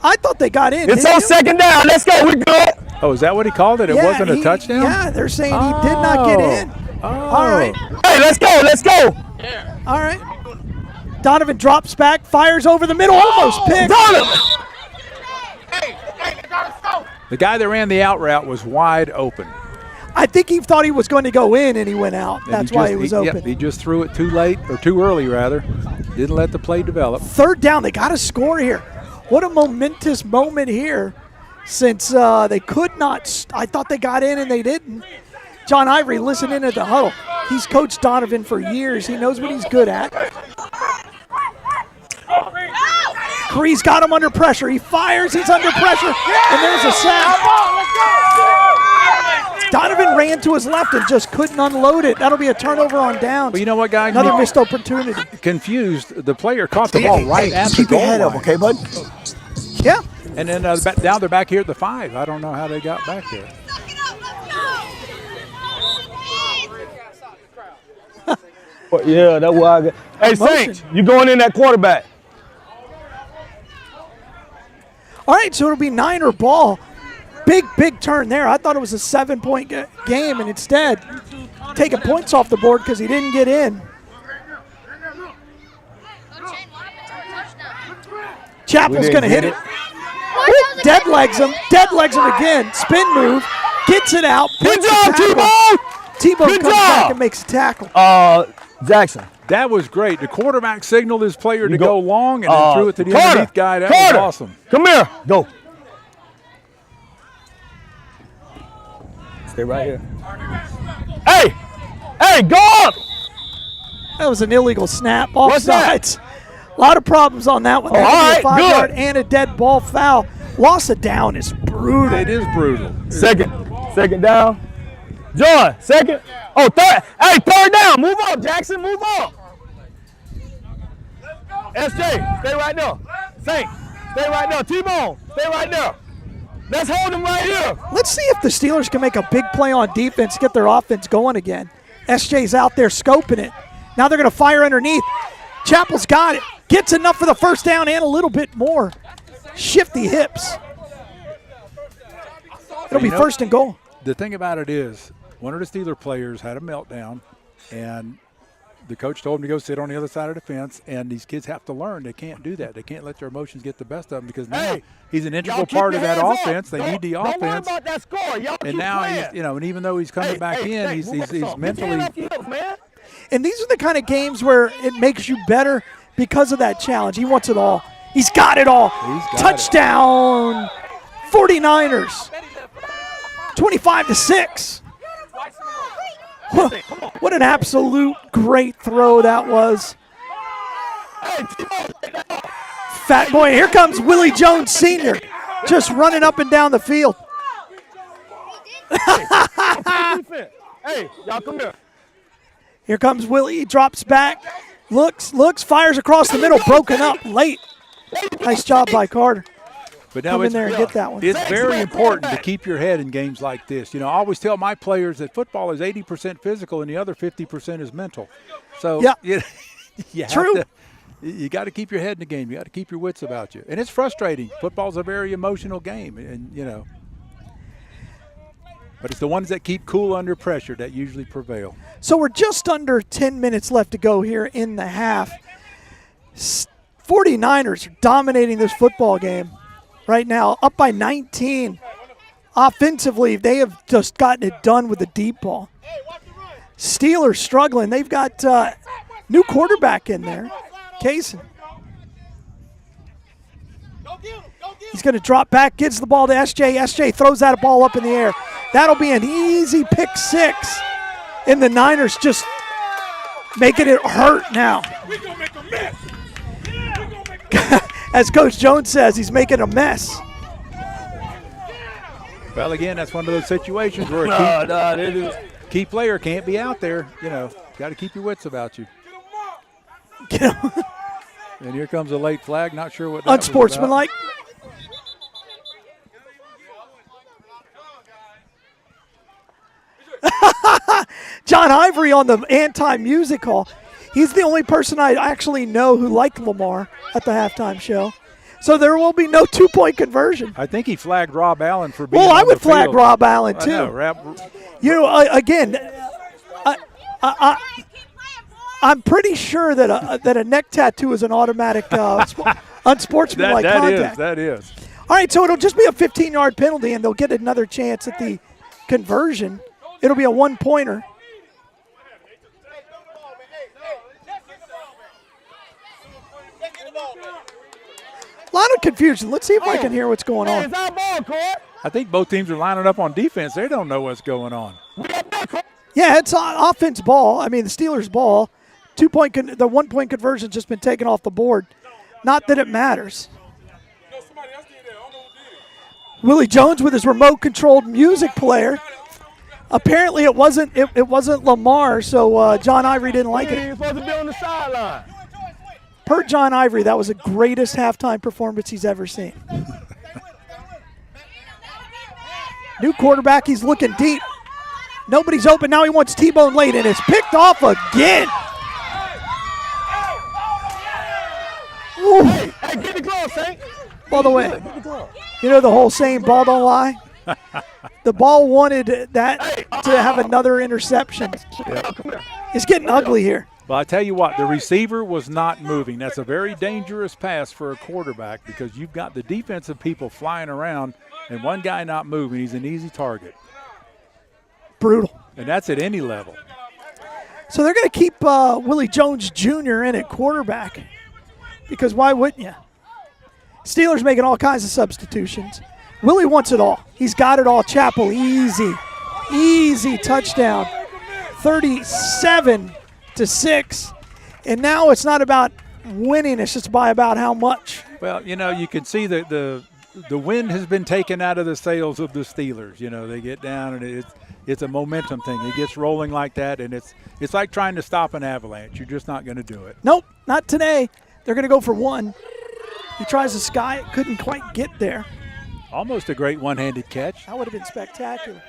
I thought they got in. It's on second down. Let's go. We're good. Oh, is that what he called it? It wasn't a touchdown? Yeah, they're saying he did not get in. All right. Hey, let's go. Yeah. All right. Donovan drops back, fires over the middle, almost picked. Donovan! The guy that ran the out route was wide open. I think he thought he was going to go in, and he went out. And That's why he was open. Yep, he just threw it too late, or too early, rather. Didn't let the play develop. Third down. They got to score here. What a momentous moment here, since they could not. I thought they got in, and they didn't. John Ivory, listen in at the huddle. He's coached Donovan for years. He knows what he's good at. Cree's got him under pressure. He fires. He's under pressure. And there's a sack. Donovan ran to his left and just couldn't unload it. That'll be a turnover on downs. Well, you know what, guys? Another missed opportunity. Confused. The player caught the ball right at the goal line. Keep your head up, okay, bud? Yeah. And then now they're back here at the 5. I don't know how they got back there. Yeah, that's what I got. Hey, Saints, you going in that quarterback. All right, so it'll be Niner ball. Big turn there. I thought it was a 7-point game, and instead taking points off the board because he didn't get in. Chapel's going to hit it. Ooh, dead legs him again. Spin move, gets it out. Good job, T-Bone. T-Bone comes back and makes a tackle. Jackson. That was great. The quarterback signaled his player to go long and then threw it to the underneath guy. That was awesome. Come here. Go. Stay right here. Hey, go up. That was an illegal snap. Offsides. A lot of problems on that one. That was a 5-yard and a dead ball foul. Loss of down is brutal. It is brutal. Second down. John, second. Oh, third. Hey, third down. Move on, Jackson. Move on. SJ, stay right there. Saint, stay right there. T-Bone, stay right there. Let's hold him right here. Let's see if the Steelers can make a big play on defense, get their offense going again. SJ's out there scoping it. Now they're going to fire underneath. Chapel's got it. Gets enough for the first down and a little bit more. Shifty hips. It'll be first and goal. The thing about it is, one of the Steeler players had a meltdown, and the coach told him to go sit on the other side of the fence, and these kids have to learn they can't do that. They can't let their emotions get the best of them because now he's an integral part of that offense. They need the offense. Don't worry about that score. Y'all and now he's, and even though he's coming back in, he's mentally. And these are the kind of games where it makes you better because of that challenge. He wants it all. He's got it all. Touchdown, 49ers. 25-6. What an absolute great throw that was. Fat boy, here comes Willie Jones Sr. just running up and down the field. Hey, y'all come here. Here comes Willie, he drops back, looks, fires across the middle, broken up late. Nice job by Carter. But now come in there and get that one. It's very important to keep your head in games like this. You know, I always tell my players that football is 80% physical and the other 50% is mental. So you got to keep your head in the game. You got to keep your wits about you. And it's frustrating. Football's a very emotional game, and but it's the ones that keep cool under pressure that usually prevail. So we're just under 10 minutes left to go here in the half. 49ers are dominating this football game right now, up by 19. Offensively, they have just gotten it done with the deep ball. Steelers struggling. They've got new quarterback in there, Kaysen. He's going to drop back, gives the ball to SJ. SJ throws that ball up in the air. That'll be an easy pick six. And the Niners just making it hurt now. As Coach Jones says, he's making a mess. Well, again, that's one of those situations where a key player can't be out there. Got to keep your wits about you. And here comes a late flag. Not sure what that unsportsmanlike. John Ivory on the anti-music call. He's the only person I actually know who liked Lamar at the halftime show. So there will be no two-point conversion. I think he flagged Rob Allen for being Well, I on would the flag field. Rob Allen, too. Again, I'm pretty sure that a neck tattoo is an automatic unsportsmanlike contact. That is. All right, so it'll just be a 15-yard penalty, and they'll get another chance at the conversion. It'll be a one-pointer. A lot of confusion. Let's see if I can hear what's going on. It's our ball, Coed. I think both teams are lining up on defense. They don't know what's going on. Yeah, it's offense ball. I mean, the Steelers' ball. The one-point conversion's just been taken off the board. Not that it matters. Willie Jones with his remote-controlled music player. Apparently, it wasn't Lamar, so John Ivory didn't like it. He was supposed to be on the sideline. Per John Ivory, that was the greatest halftime performance he's ever seen. New quarterback, he's looking deep. Nobody's open. Now he wants T-Bone late, and it's picked off again. glove, Saint. By the way, Get the glove. you know the whole saying, ball don't lie? The ball wanted that to have another interception. It's getting ugly here. Well, I tell you what, the receiver was not moving. That's a very dangerous pass for a quarterback because you've got the defensive people flying around and one guy not moving. He's an easy target. Brutal. And that's at any level. So they're going to keep Willie Jones Jr. in at quarterback because why wouldn't you? Steelers making all kinds of substitutions. Willie wants it all. He's got it all. Chapel, easy touchdown. 37-6. And now it's not about winning. It's just about how much. Well, you know, you can see that the wind has been taken out of the sails of the Steelers. You know, they get down and it's a momentum thing. It gets rolling like that, and it's like trying to stop an avalanche. You're just not going to do it. Nope, not today. They're going to go for one. He tries to sky it, couldn't quite get there. Almost a great one-handed catch. That would have been spectacular.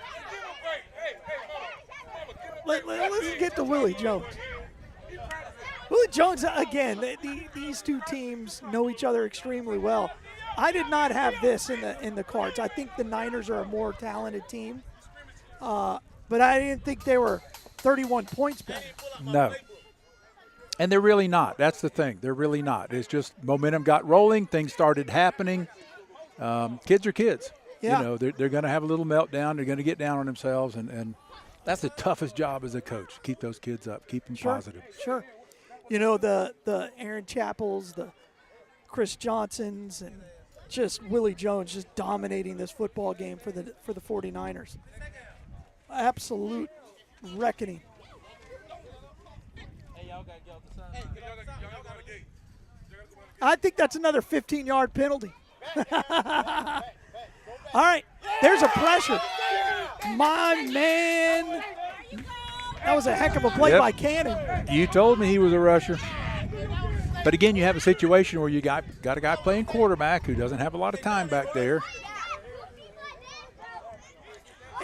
Let's get to Willie Jones. Willie Jones, again, these two teams know each other extremely well. I did not have this in the cards. I think the Niners are a more talented team, but I didn't think they were 31 points better. No. And they're really not. That's the thing. They're really not. It's just momentum got rolling. Things started happening. Kids are kids. Yeah. You know, they're going to have a little meltdown. They're going to get down on themselves, and that's the toughest job as a coach. Keep those kids up. Keep them positive. Sure. You know, the Aaron Chappells, the Chris Johnsons, and just Willie Jones just dominating this football game for the 49ers. Absolute reckoning. I think that's another 15-yard penalty. All right, there's a pressure. My man, that was a heck of a play by Cannon. You told me he was a rusher. But again, you have a situation where you got a guy playing quarterback who doesn't have a lot of time back there.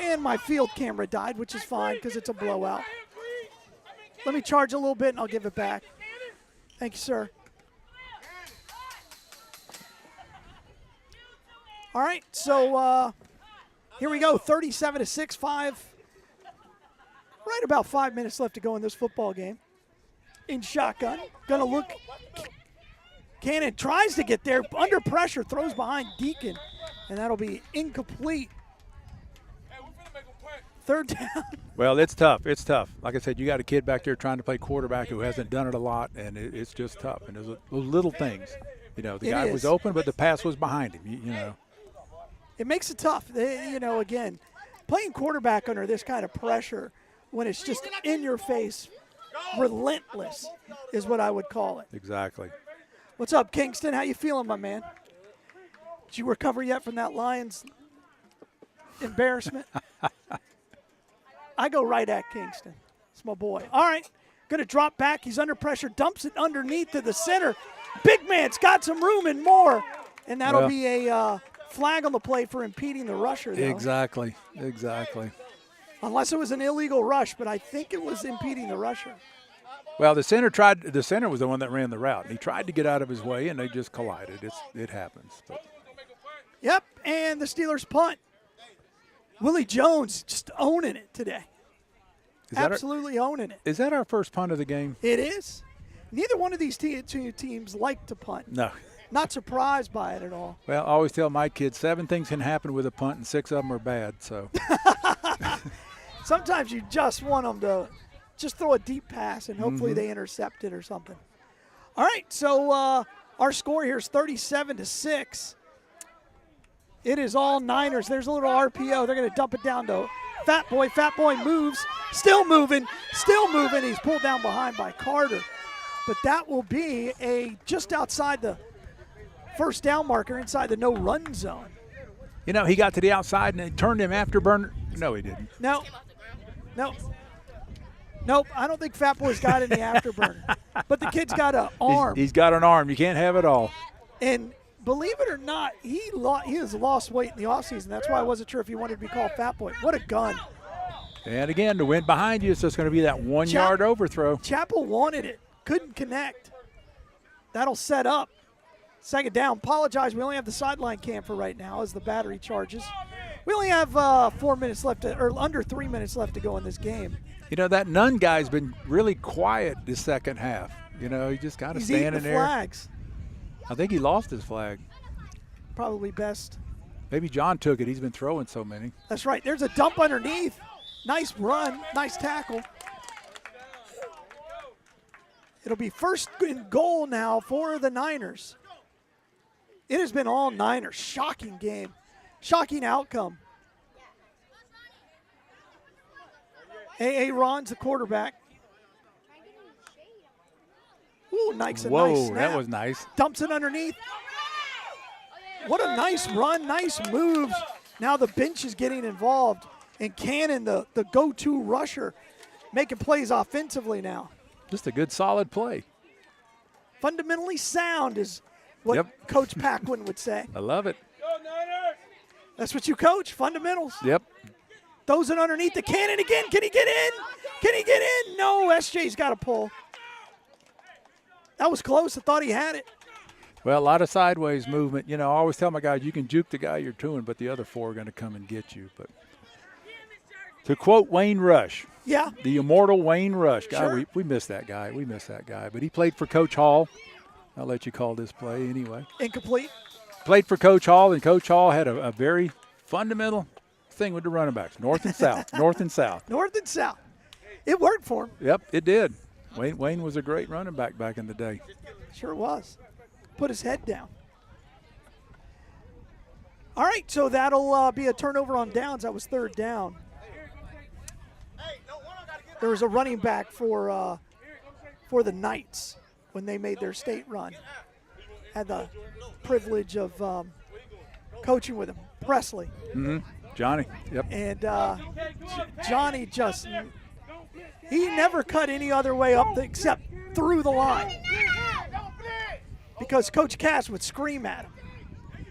And my field camera died, which is fine because it's a blowout. Let me charge a little bit and I'll give it back. Thank you, sir. All right, so here we go, 37-6, 5. Right about 5 minutes left to go in this football game. In shotgun, gonna look. Cannon tries to get there, under pressure, throws behind Deacon, and that'll be incomplete. Third down. Well, it's tough. It's tough. Like I said, you got a kid back there trying to play quarterback who hasn't done it a lot, and it's just tough. And there's those little things. You know, the guy was open, but the pass was behind him, you know. It makes it tough. You know, again, playing quarterback under this kind of pressure when it's just in your face, relentless is what I would call it. Exactly. What's up, Kingston? How you feeling, my man? Did you recover yet from that Lions embarrassment? I go right at Kingston. It's my boy. All right, going to drop back. He's under pressure, dumps it underneath to the center. Big man's got some room and more, and that'll be a flag on the play for impeding the rusher, though. Exactly. Unless it was an illegal rush, but I think it was impeding the rusher. Well, the center was the one that ran the route. He tried to get out of his way, and they just collided. It happens. But. Yep, and the Steelers punt. Willie Jones just owning it today. Absolutely owning it. Is that our first punt of the game? It is. Neither one of these two teams like to punt. No. Not surprised by it at all. Well, I always tell my kids 7 things can happen with a punt, and 6 of them are bad. So sometimes you just want them to just throw a deep pass, and hopefully they intercept it or something. All right, so our score here is 37-6. It is all Niners. There's a little RPO. They're going to dump it down to Fat Boy. Fat Boy moves, still moving. He's pulled down behind by Carter. But that will be just outside the first down marker, inside the no-run zone. You know, he got to the outside and it turned him afterburner. No, he didn't. No. Nope, I don't think Fat Boy's got any afterburner. But the kid's got an arm. He's got an arm. You can't have it all. And believe it or not, he has lost weight in the offseason. That's why I wasn't sure if he wanted to be called Fat Boy. What a gun. And again, the wind behind you, so it's going to be that 1-yard overthrow. Chapel wanted it. Couldn't connect. That'll set up Second down. Apologize, we only have the sideline cam for right now as the battery charges. We only have 4 minutes left, or under 3 minutes left to go in this game. You know, that Nunn guy's been really quiet this second half. You know, he just kind of standing there. Flags. I think he lost his flag. Probably best. Maybe John took it. He's been throwing so many. That's right. There's a dump underneath. Nice run. Nice tackle. It'll be first and goal now for the Niners. It has been all Niners. Shocking game. Shocking outcome. A.A. Ron's the quarterback. Ooh, nice. Whoa, nice snap. That was nice. Dumps it underneath. What a nice run, nice moves. Now the bench is getting involved. And Cannon, the go-to rusher, making plays offensively now. Just a good, solid play. Fundamentally sound is what Coach Paquin would say. I love it. That's what you coach, fundamentals. Yep. Throws it underneath the Cannon again. Can he get in? Can he get in? No, SJ's got to pull. That was close. I thought he had it. Well, a lot of sideways movement. You know, I always tell my guys, you can juke the guy you're doing, but the other four are going to come and get you. But to quote Wayne Rush, yeah, the immortal Wayne Rush. God, sure. we miss that guy. We miss that guy. But he played for Coach Hall. I'll let you call this play anyway. Incomplete. Played for Coach Hall, and Coach Hall had a very fundamental thing with the running backs, north and south, north and south. North and south. It worked for him. Yep, it did. Wayne was a great running back in the day. Sure was. Put his head down. All right, so that'll be a turnover on downs. That was third down. There was a running back for the Knights when they made their state run. Had the privilege of coaching with him, Presley. Mm-hmm. Johnny, yep. And Johnny just, he never cut any other way up except through the line. Because Coach Cass would scream at him.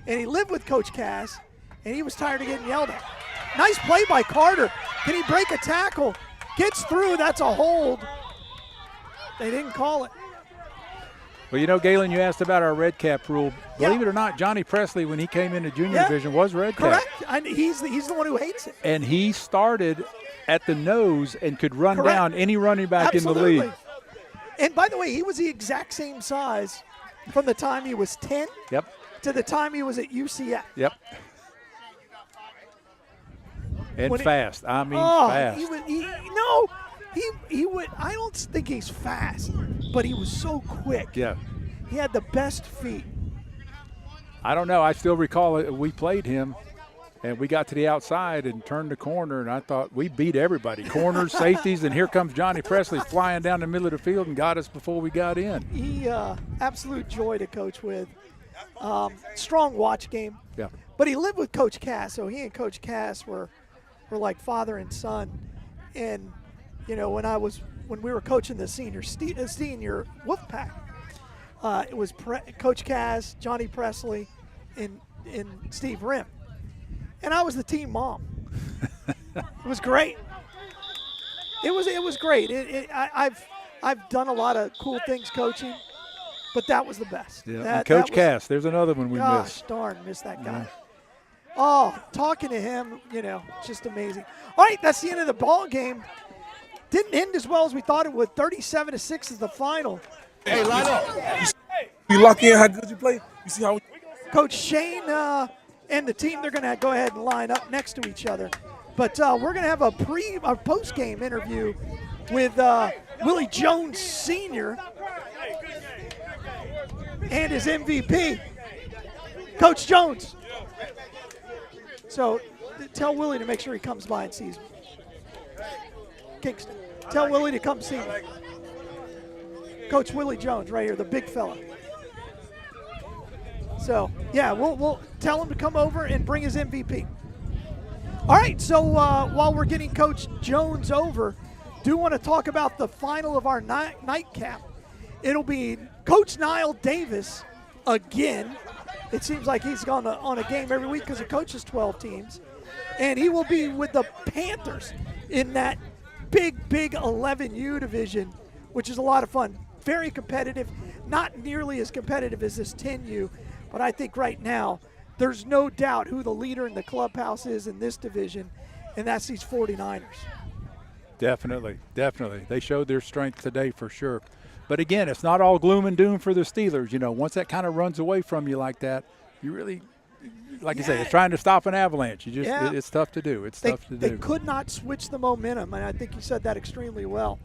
And he lived with Coach Cass, and he was tired of getting yelled at. Nice play by Carter. Can he break a tackle? Gets through, that's a hold. They didn't call it. Well, you know, Galen, you asked about our red cap rule. Believe it or not, Johnny Presley, when he came into junior division, was red cap. Correct. And he's the one who hates it. And he started at the nose and could run down any running back Absolutely. in the league. And by the way, he was the exact same size from the time he was 10 to the time he was at UCF. Yep. And when fast. Fast. He would. I don't think he's fast, but he was so quick. Yeah. He had the best feet. I don't know. I still recall it. We played him, and we got to the outside and turned the corner, and I thought we beat everybody. Corners, safeties, and here comes Johnny Presley flying down the middle of the field and got us before we got in. He absolute joy to coach with. Strong watch game. Yeah. But he lived with Coach Cass, so he and Coach Cass were like father and son. And you know, when we were coaching the senior Wolfpack, it was Coach Cass, Johnny Presley, and Steve Rim, and I was the team mom. It was great. It was great. I've done a lot of cool things coaching, but that was the best. Yeah. Coach Cass, there's another one we missed. Gosh darn, missed that guy. Yeah. Oh, talking to him, you know, just amazing. All right, that's the end of the ball game. Didn't end as well as we thought it would. 37-6 is the final. Hey, line up. You lock in how good you play. You see how Coach Shane and the team, they're going to go ahead and line up next to each other. But we're going to have a post-game interview with Willie Jones Sr. and his MVP, Coach Jones. So tell Willie to make sure he comes by and sees me. Kingston, tell Willie to come see me. Coach Willie Jones right here, the big fella. So, yeah, we'll tell him to come over and bring his MVP. All right, so while we're getting Coach Jones over, do want to talk about the final of our nightcap. It'll be Coach Niall Davis again. It seems like he's gone on a game every week because he coaches 12 teams. And he will be with the Panthers in that big 11U division, which is a lot of fun. very competitive, not nearly as competitive as this 10U, but I think right now there's no doubt who the leader in the clubhouse is in this division, and that's these 49ers. Definitely. They showed their strength today for sure. But again, it's not all gloom and doom for the Steelers. You know, once that kind of runs away from you like that, you really, like you say, it's trying to stop an avalanche. It's tough to do. They could not switch the momentum, and I think you said that extremely well.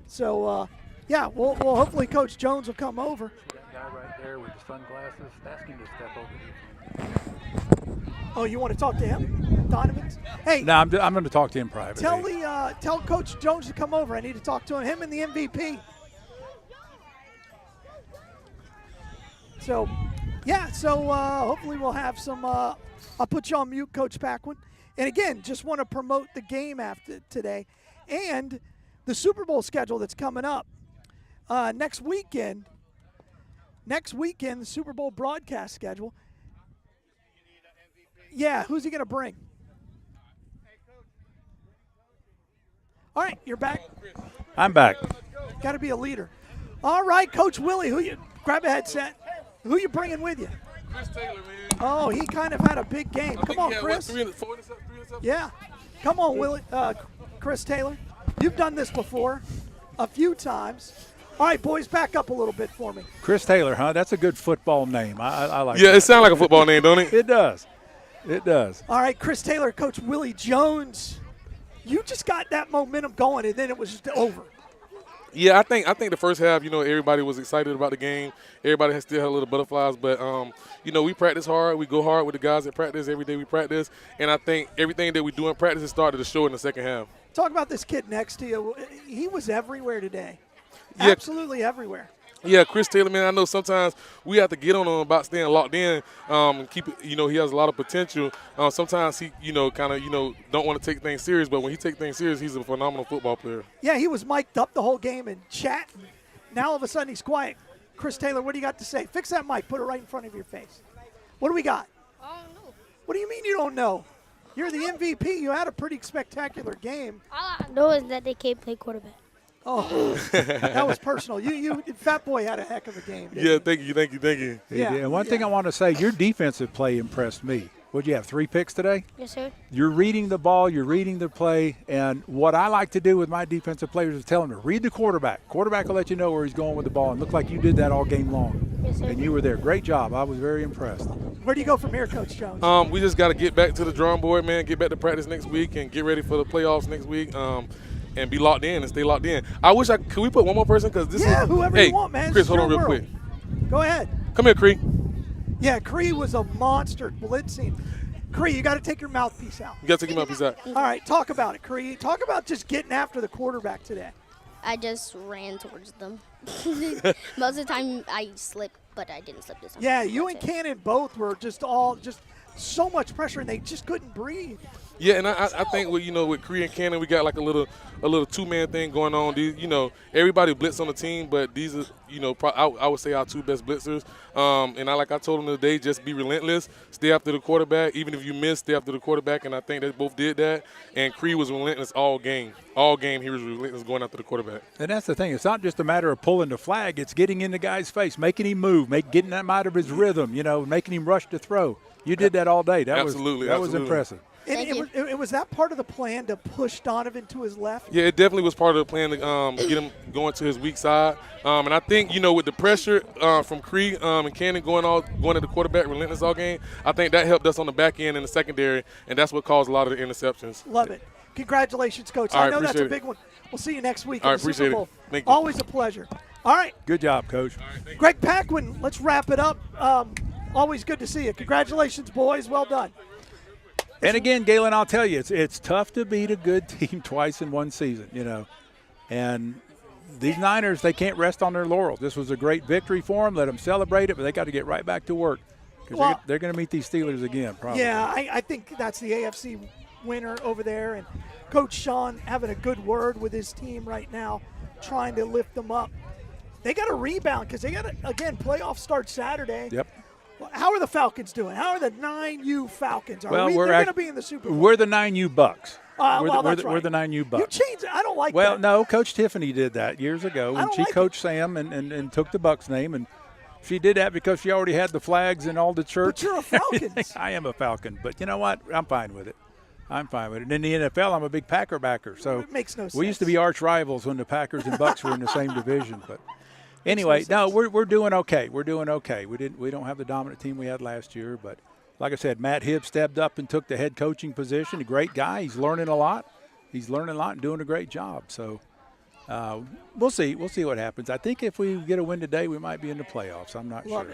So, we'll hopefully Coach Jones will come over. That guy right there with the sunglasses, ask him to step over here. Oh, you want to talk to him, Donovan? Hey, no, I'm going to talk to him privately. Tell Coach Jones to come over. I need to talk to him and the MVP. So, hopefully we'll have some. I'll put you on mute, Coach Paquin. And again, just want to promote the game after today, and the Super Bowl schedule that's coming up next weekend. The Super Bowl broadcast schedule. Yeah, who's he going to bring? All right, you're back. I'm back. Got to be a leader. All right, Coach Willie, grab a headset. Who you bringing with you? Chris Taylor, man. Oh, he kind of had a big game. Come on, Chris. 4 interceptions? Yeah. Come on, Willie. Chris Taylor. You've done this before a few times. All right, boys, back up a little bit for me. Chris Taylor, huh? That's a good football name. I like that. Yeah, it sounds like a football name, don't it? It does. All right, Chris Taylor, Coach Willie Jones. You just got that momentum going, and then it was just over. Yeah, I think the first half, everybody was excited about the game. Everybody still had a little butterflies, but we practice hard. We go hard with the guys at practice every day. We practice, and I think everything that we do in practice has started to show in the second half. Talk about this kid next to you. He was everywhere today. Yeah. Absolutely everywhere. Yeah, Chris Taylor, man, I know sometimes we have to get on him about staying locked in, keep it, he has a lot of potential. Sometimes he, don't want to take things serious, but when he takes things serious, he's a phenomenal football player. Yeah, he was mic'd up the whole game and chatting. Now all of a sudden he's quiet. Chris Taylor, what do you got to say? Fix that mic. Put it right in front of your face. What do we got? I don't know. What do you mean you don't know? You're the MVP. You had a pretty spectacular game. All I know is that they can't play quarterback. Oh, that was personal. You Fat Boy had a heck of a game. Yeah, thank you. Yeah, and one thing I want to say, your defensive play impressed me. What'd you have, 3 picks today? Yes, sir. You're reading the ball, you're reading the play, and what I like to do with my defensive players is tell them to read the quarterback. Quarterback will let you know where he's going with the ball, and look like you did that all game long. Yes, sir. And you were there. Great job. I was very impressed. Where do you go from here, Coach Jones? We just got to get back to the drawing board, man, get back to practice next week and get ready for the playoffs next week. And be locked in and stay locked in. I wish could we put one more person? Because whoever you want, man. Chris, hold on real quick. Go ahead. Come here, Cree. Yeah, Cree was a monster blitzing. Cree, you got to take your mouthpiece out. You got to take your mouthpiece out. All right, talk about it, Cree. Talk about just getting after the quarterback today. I just ran towards them. Most of the time I slipped, but I didn't slip this time. Yeah, you and Cannon both were just so much pressure, and they just couldn't breathe. Yeah, and I think with Cree and Cannon, we got like a little 2-man thing going on. These, everybody blitz on the team, but these are I would say our 2 best blitzers. And like I told them today, just be relentless, stay after the quarterback. Even if you miss, stay after the quarterback. And I think they both did that. And Cree was relentless all game. All game he was relentless going after the quarterback. And that's the thing. It's not just a matter of pulling the flag. It's getting in the guy's face, making him move, getting him out of his rhythm. Making him rush to throw. You did that all day. That was impressive. And it was that part of the plan to push Donovan to his left? Yeah, it definitely was part of the plan to get him going to his weak side. And I think, with the pressure from Cree and Cannon going at the quarterback relentless all game, I think that helped us on the back end in the secondary, and that's what caused a lot of the interceptions. Love it. Congratulations, Coach. I know that's a big one. We'll see you next week. All right, appreciate it. Thank you. Always a pleasure. All right. Good job, Coach. Right, Greg Paquin, let's wrap it up. Always good to see you. Congratulations, boys. Well done. And again, Galen, I'll tell you, it's tough to beat a good team twice in one season, And these Niners, they can't rest on their laurels. This was a great victory for them. Let them celebrate it, but they got to get right back to work because they're going to meet these Steelers again, probably. Yeah, I think that's the AFC winner over there. And Coach Sean having a good word with his team right now, trying to lift them up. They got to rebound because they got to, again, playoffs start Saturday. Yep. How are the Falcons doing? How are the 9U Falcons? They're going to be in the Super Bowl. We're the 9U Bucks. We're the 9U Bucks. You changed it. I don't like that. Well, no, Coach Tiffany did that years ago when she coached Sam and took the Bucks name, and she did that because she already had the flags in all the church. But you're a Falcons. I am a Falcon, but you know what? I'm fine with it. And in the NFL, I'm a big Packer backer. So it makes no sense. We used to be arch rivals when the Packers and Bucks were in the same division. But anyway, we're doing okay. We're doing okay. We don't have the dominant team we had last year, but like I said, Matt Hibb stepped up and took the head coaching position. A great guy. He's learning a lot. And doing a great job. So we'll see. We'll see what happens. I think if we get a win today, we might be in the playoffs. I'm not sure.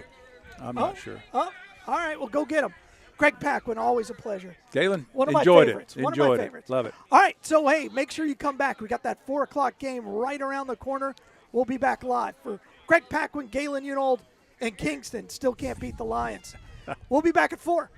I'm not sure. All right, well, go get them. Greg Paquin, always a pleasure. Galen, one of enjoyed my favorites. it. One Enjoyed of my it. favorites. Love it. All right, so, hey, make sure you come back. We got that 4 o'clock game right around the corner. We'll be back live for Greg Paquin, Galen Unold, and Kingston. Still can't beat the Lions. We'll be back at 4.